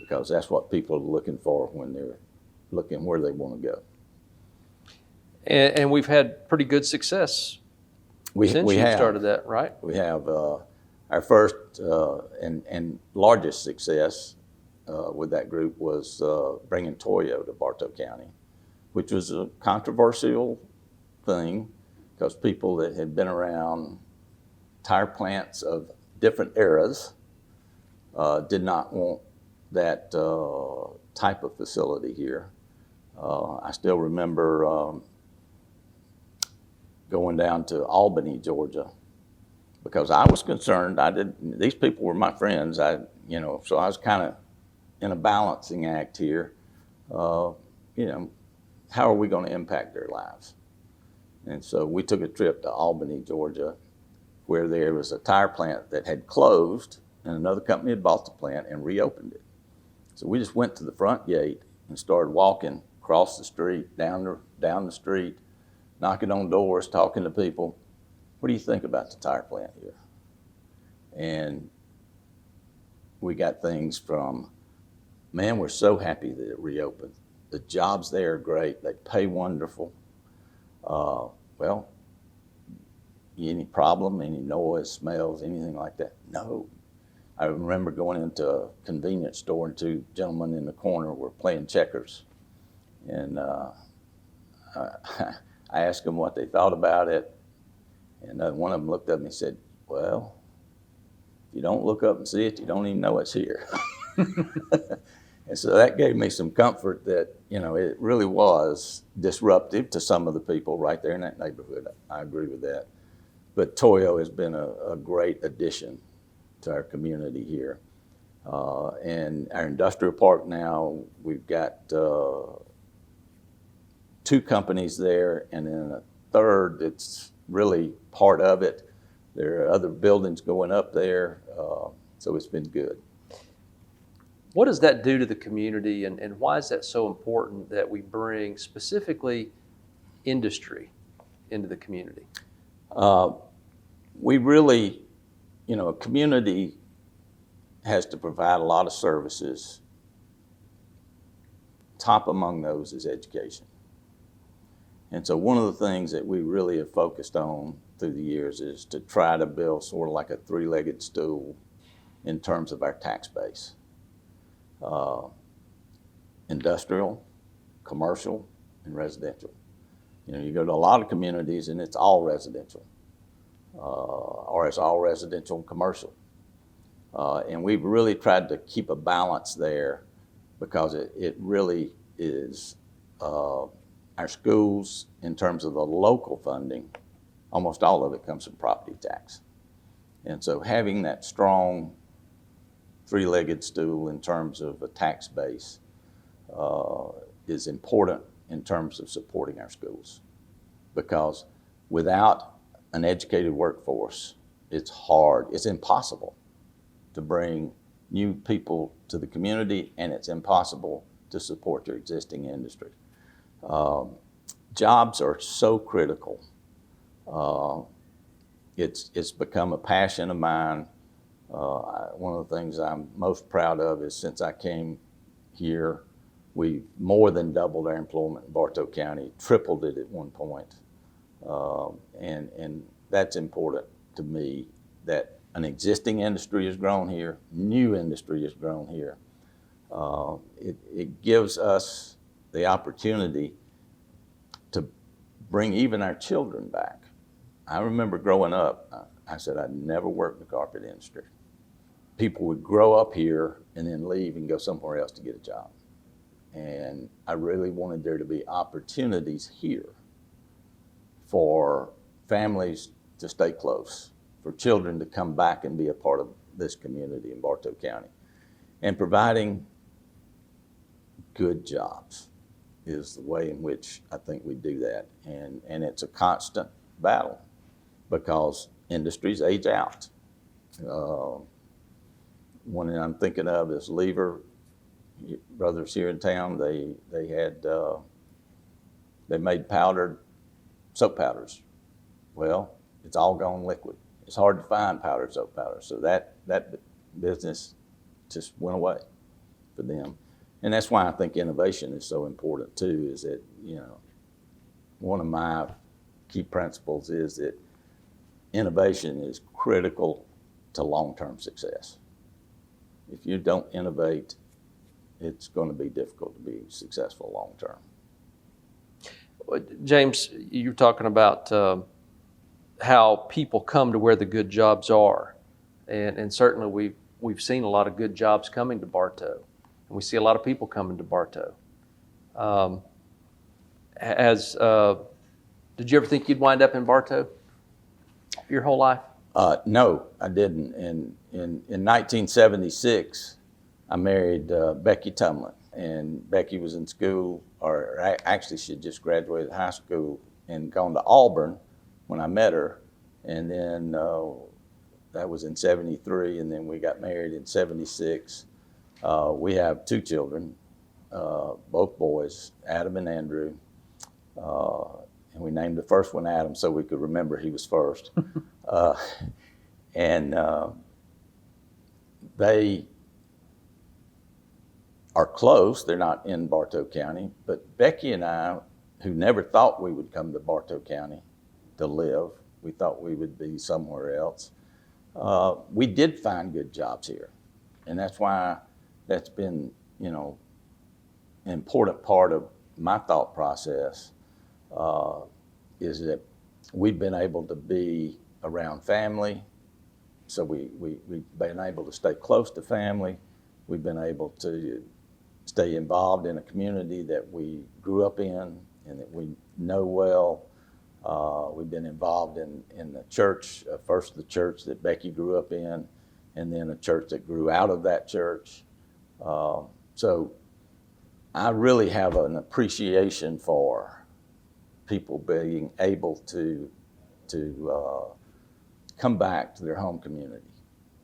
because that's what people are looking for when they're looking where they want to go. And we've had pretty good success since you started that, right? We have our first and largest success with that group was bringing Toyo to Bartow County, which was a controversial thing because people that had been around tire plants of different eras did not want that type of facility here. I still remember going down to Albany, Georgia, because I was concerned. These people were my friends. So I was kind of in a balancing act here. How are we going to impact their lives? And so we took a trip to Albany, Georgia, where there was a tire plant that had closed and another company had bought the plant and reopened it. So we just went to the front gate and started walking across the street, down the street, knocking on doors, talking to people. What do you think about the tire plant here? And we got things from, man, we're so happy that it reopened. The jobs there are great. They pay wonderful. Well, any problem, any noise, smells, anything like that? No. I remember going into a convenience store and two gentlemen in the corner were playing checkers. And I asked them what they thought about it. And one of them looked up and he said, well, if you don't look up and see it, you don't even know it's here. And so that gave me some comfort that, it really was disruptive to some of the people right there in that neighborhood. I agree with that. But Toyo has been a great addition to our community here. And our industrial park now, we've got 2 companies there, and then a third that's really part of it. There are other buildings going up there, so it's been good. What does that do to the community, and why is that so important that we bring specifically industry into the community? We really, a community has to provide a lot of services. Top among those is education. And so one of the things that we really have focused on through the years is to try to build sort of like a 3-legged stool in terms of our tax base. Industrial, commercial, and residential. You go to a lot of communities and it's all residential, or it's all residential and commercial. And we've really tried to keep a balance there because it really is our schools, in terms of the local funding, almost all of it comes from property tax. And so having that strong 3-legged stool in terms of a tax base is important in terms of supporting our schools. Because without an educated workforce, it's hard, it's impossible to bring new people to the community, and it's impossible to support your existing industry. Jobs are so critical. It's become a passion of mine. One of the things I'm most proud of is since I came here, we've more than doubled our employment in Bartow County, tripled it at one point. And that's important to me, that an existing industry has grown here, new industry has grown here. It gives us the opportunity to bring even our children back. I remember growing up, I said I'd never work in the carpet industry. People would grow up here and then leave and go somewhere else to get a job. And I really wanted there to be opportunities here for families to stay close, for children to come back and be a part of this community in Bartow County, and providing good jobs is the way in which I think we do that. And it's a constant battle because industries age out. One that I'm thinking of is Lever Brothers here in town. They made powdered soap powders. Well, it's all gone liquid. It's hard to find powdered soap powder. So that business just went away for them. And that's why I think innovation is so important too, is that, one of my key principles is that innovation is critical to long-term success. If you don't innovate, it's going to be difficult to be successful long-term. James, you're talking about how people come to where the good jobs are. And certainly we've seen a lot of good jobs coming to Bartow. And we see a lot of people coming to Bartow. Did you ever think you'd wind up in Bartow your whole life? No, I didn't. In 1976, I married Becky Tumlin. And Becky was in school, or actually she had just graduated high school and gone to Auburn when I met her. And then that was in 73, and then we got married in 76. We have 2 children, both boys, Adam and Andrew. And we named the first one Adam so we could remember he was first. They are close. They're not in Bartow County. But Becky and I, who never thought we would come to Bartow County to live, we thought we would be somewhere else. We did find good jobs here. And that's why that's been, an important part of my thought process, is that we've been able to be around family. So we've been able to stay close to family. We've been able to stay involved in a community that we grew up in and that we know well. We've been involved in the church, first the church that Becky grew up in, and then a church that grew out of that church. So I really have an appreciation for people being able to come back to their home community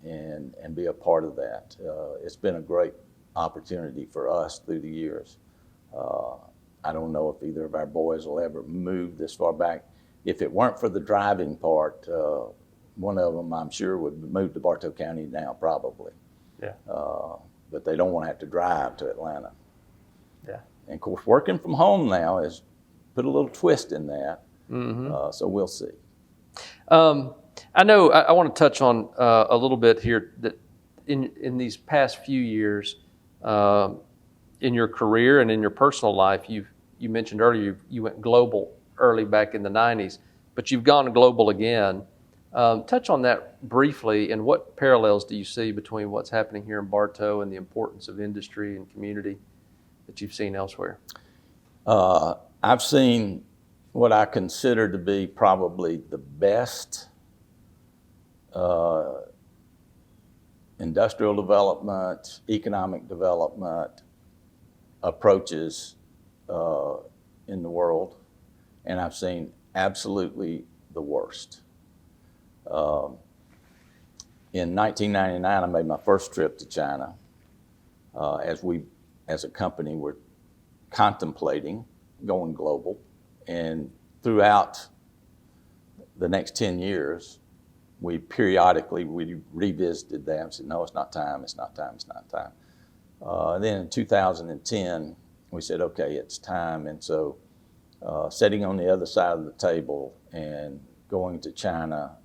and be a part of that. It's been a great opportunity for us through the years. I don't know if either of our boys will ever move this far back. If it weren't for the driving part, one of them, I'm sure, would move to Bartow County now, probably. Yeah. But they don't want to have to drive to Atlanta. Yeah. And of course, working from home now has put a little twist in that. Mm-hmm. So we'll see. I know I want to touch on a little bit here that in these past few years, in your career and in your personal life, you mentioned earlier you went global early back in the 90s, but you've gone global again. Touch on that briefly, and what parallels do you see between what's happening here in Bartow and the importance of industry and community that you've seen elsewhere? I've seen what I consider to be probably the best industrial development, economic development approaches in the world, and I've seen absolutely the worst. In 1999, I made my first trip to China. As a company, were contemplating going global, and throughout the next 10 years, we periodically revisited that and said, no, it's not time, it's not time, it's not time. And then in 2010, we said, okay, it's time. And so sitting on the other side of the table and going to China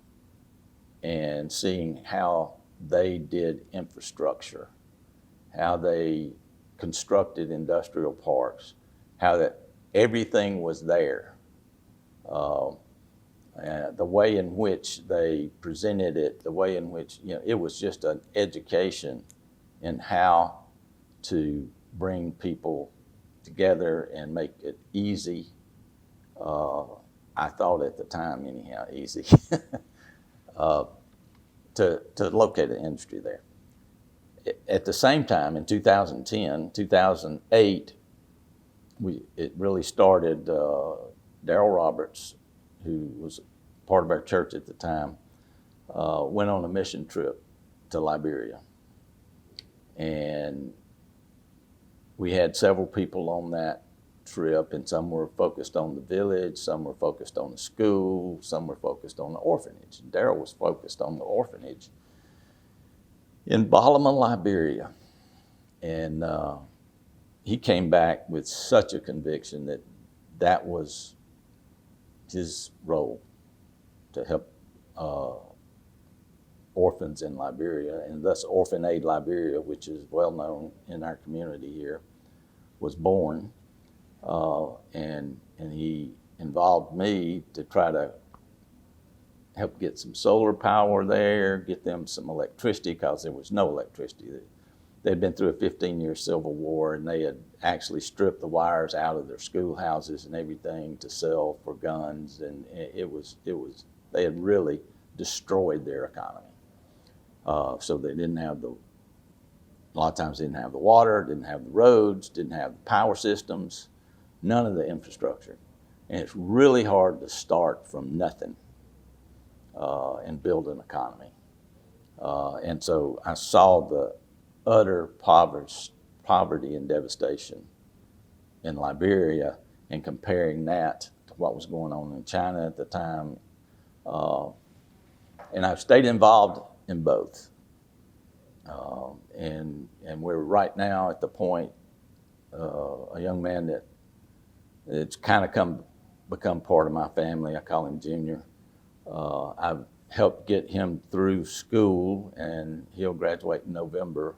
and seeing how they did infrastructure, how they constructed industrial parks, how that everything was there. The way in which they presented it, the way in which, it was just an education in how to bring people together and make it easy I thought at the time anyhow, easy to locate an industry there. At the same time, in 2010, 2008, it really started. Daryl Roberts, who was part of our church at the time, went on a mission trip to Liberia. And we had several people on that trip, and some were focused on the village, some were focused on the school, some were focused on the orphanage. Daryl was focused on the orphanage in Balama, Liberia. And he came back with such a conviction that that was his role, to help orphans in Liberia, and thus Orphan Aid Liberia, which is well known in our community here, was born. And he involved me to try to help get some solar power there, get them some electricity, because there was no electricity. They'd been through a 15-year civil war, and they had actually stripped the wires out of their schoolhouses and everything to sell for guns, and they had really destroyed their economy. So they didn't have a lot of times didn't have the water, didn't have the roads, didn't have the power systems, none of the infrastructure. And it's really hard to start from nothing and build an economy. And so I saw the utter poverty and devastation in Liberia, and comparing that to what was going on in China at the time. And I've stayed involved in both. And we're right now at the point, a young man that it's kind of become part of my family. I call him Junior. I've helped get him through school, and he'll graduate in November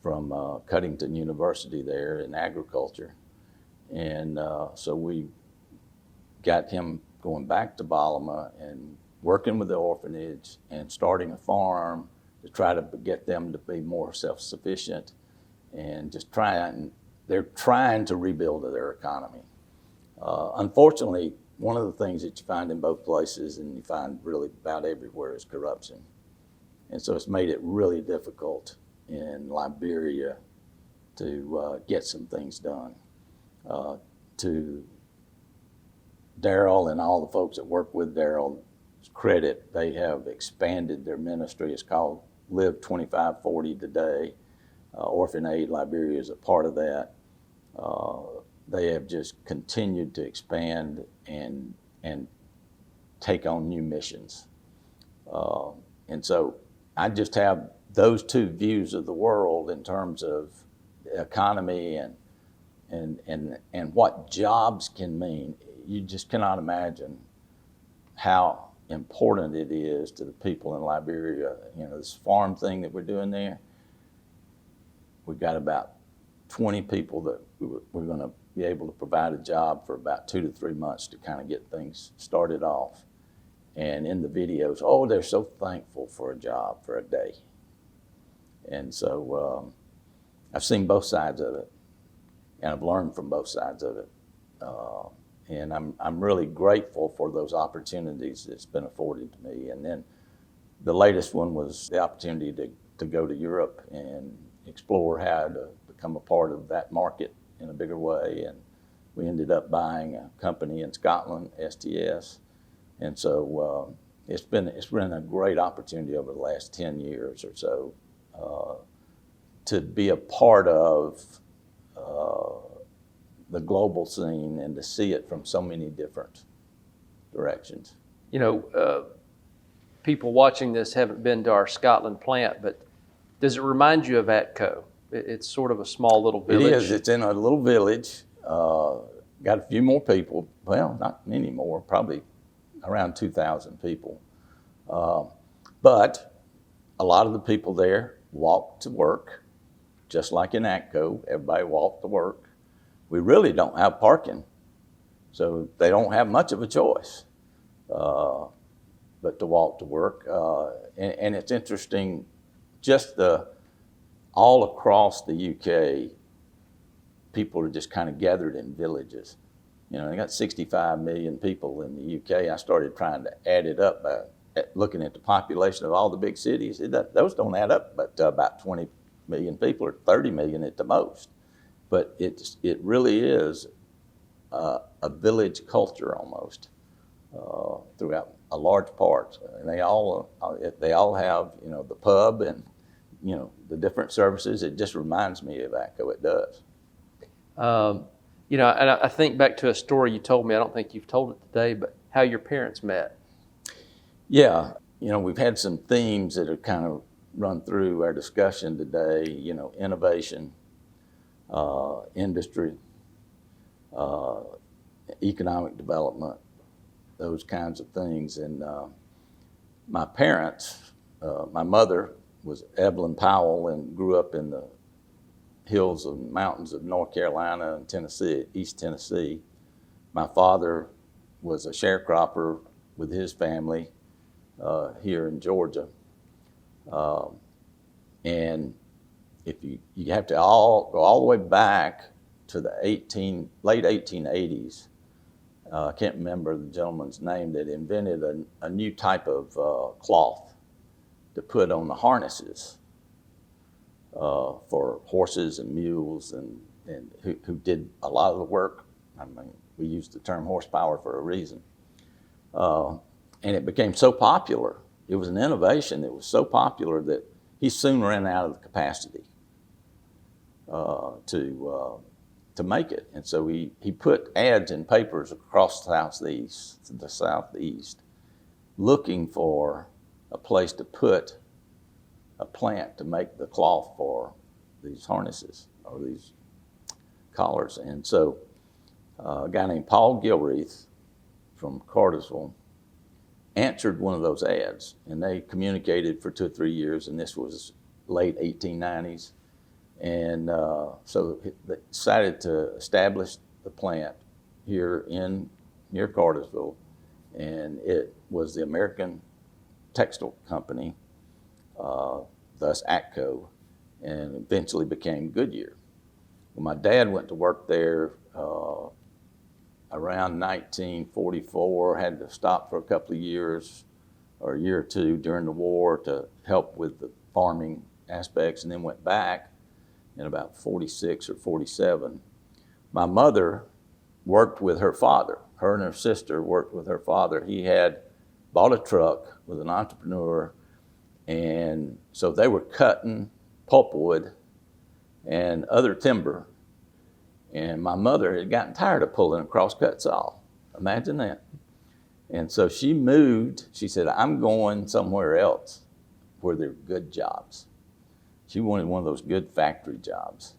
from Cuttington University there in agriculture. And so we got him going back to Balama and working with the orphanage and starting a farm to try to get them to be more self-sufficient, and just they're trying to rebuild their economy. Unfortunately, one of the things that you find in both places, and you find really about everywhere, is corruption. And so it's made it really difficult in Liberia to get some things done. To Daryl and all the folks that work with Daryl's credit, they have expanded their ministry. It's called Live 2540 Today. Orphan Aid Liberia is a part of that. They have just continued to expand and take on new missions. And so I just have those two views of the world in terms of the economy and what jobs can mean. You just cannot imagine how important it is to the people in Liberia. You know, this farm thing that we're doing there, we've got about 20 people that we're going to be able to provide a job for about 2 to 3 months to kind of get things started off. And in the videos, oh, they're so thankful for a job for a day. And so I've seen both sides of it, and I've learned from both sides of it. And I'm really grateful for those opportunities that's been afforded to me. And then the latest one was the opportunity to go to Europe and explore how to become a part of that market in a bigger way. And we ended up buying a company in Scotland, STS. And so it's been a great opportunity over the last 10 years or so to be a part of the global scene and to see it from so many different directions. You know, people watching this haven't been to our Scotland plant, but does it remind you of Atco? It's sort of a small little village. It is. It's in a little village. Got a few more people. Well, not many more, probably around 2,000 people. But a lot of the people there walk to work, just like in Atco. Everybody walked to work. We really don't have parking, so they don't have much of a choice but to walk to work. And it's interesting, just all across the UK, people are just kind of gathered in villages. They got 65 million people in the UK. I started trying to add it up by looking at the population of all the big cities. Those don't add up, but about 20 million people or 30 million at the most. But it really is a village culture almost throughout a large part. And they all have, the pub and, the different services. It just reminds me of ACCO. It does. And I think back to a story you told me. I don't think you've told it today, but how your parents met. Yeah, we've had some themes that have kind of run through our discussion today. Innovation, industry, economic development, those kinds of things. And my parents, my mother was Evelyn Powell and grew up in the hills and mountains of North Carolina and Tennessee, East Tennessee. My father was a sharecropper with his family here in Georgia. And if you have to go all the way back to the late 1880s. I can't remember the gentleman's name that invented a new type of cloth to put on the harnesses for horses and mules, and who did a lot of the work. I mean, we use the term horsepower for a reason. And it became so popular. It was an innovation that was so popular that he soon ran out of the capacity to make it. And so he put ads in papers across the southeast, looking for a place to put a plant to make the cloth for these harnesses or these collars. And so a guy named Paul Gilreath from Cartersville answered one of those ads, and they communicated for 2 or 3 years, and this was late 1890s. And so they decided to establish the plant here near Cartersville, and it was the American Textile Company, thus ACCO, and eventually became Goodyear. Well, my dad went to work there around 1944, had to stop for a couple of years, or a year or two during the war to help with the farming aspects, and then went back in about 46 or 47. My mother worked with her father. Her and her sister worked with her father. He had bought a truck with an entrepreneur, and so they were cutting pulpwood and other timber. And my mother had gotten tired of pulling a crosscut saw. Imagine that. And so she moved. She said, I'm going somewhere else where there are good jobs. She wanted one of those good factory jobs.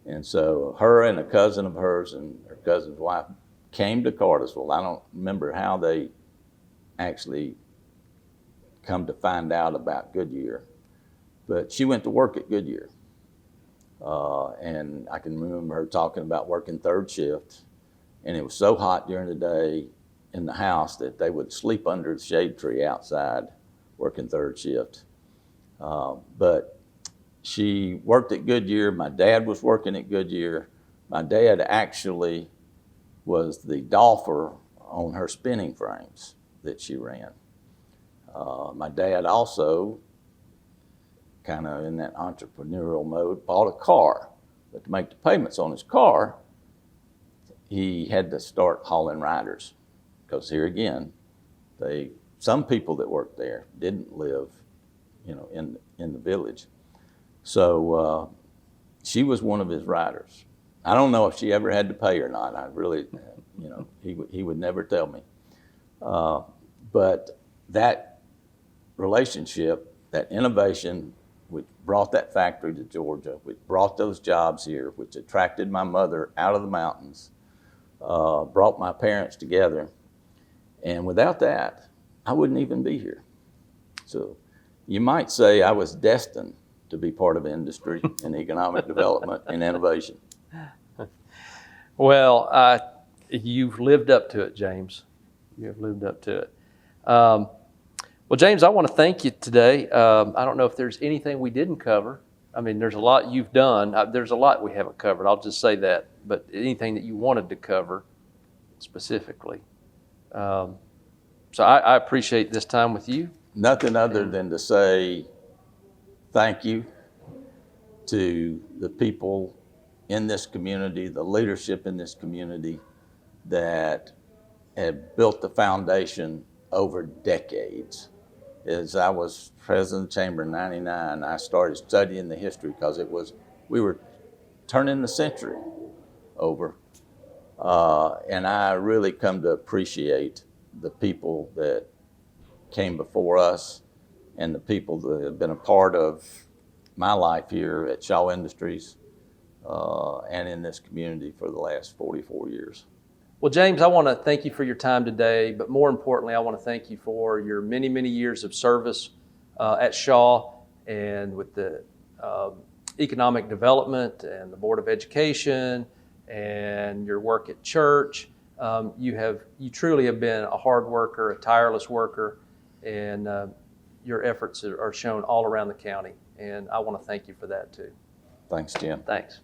And so her and a cousin of hers and her cousin's wife came to Cartersville. I don't remember how they actually come to find out about Goodyear, but she went to work at Goodyear. And I can remember her talking about working third shift, and it was so hot during the day in the house that they would sleep under the shade tree outside working third shift. But she worked at Goodyear. My dad was working at Goodyear. My dad actually was the dolpher on her spinning frames that she ran. My dad also, kind of in that entrepreneurial mode, bought a car. But to make the payments on his car, he had to start hauling riders. Because here again, some people that worked there didn't live, in the village. So she was one of his riders. I don't know if she ever had to pay or not. I really, he would never tell me. But that relationship, that innovation, which brought that factory to Georgia, which brought those jobs here, which attracted my mother out of the mountains, brought my parents together. And without that, I wouldn't even be here. So you might say I was destined to be part of industry and economic development and innovation. Well, you've lived up to it, James. You have lived up to it. Well, James, I want to thank you today. I don't know if there's anything we didn't cover. I mean, there's a lot you've done. There's a lot we haven't covered. I'll just say that. But anything that you wanted to cover? specifically. So I appreciate this time with you. Nothing other than to say thank you to the people in this community, the leadership in this community that have built the foundation over decades. As I was president of the chamber in '99, I started studying the history because we were turning the century over. And I really come to appreciate the people that came before us and the people that have been a part of my life here at Shaw Industries and in this community for the last 44 years. Well, James, I want to thank you for your time today, but more importantly, I want to thank you for your many, many years of service at Shaw and with the economic development and the Board of Education and your work at church. You truly have been a hard worker, a tireless worker, and your efforts are shown all around the county. And I want to thank you for that too. Thanks, Jim. Thanks.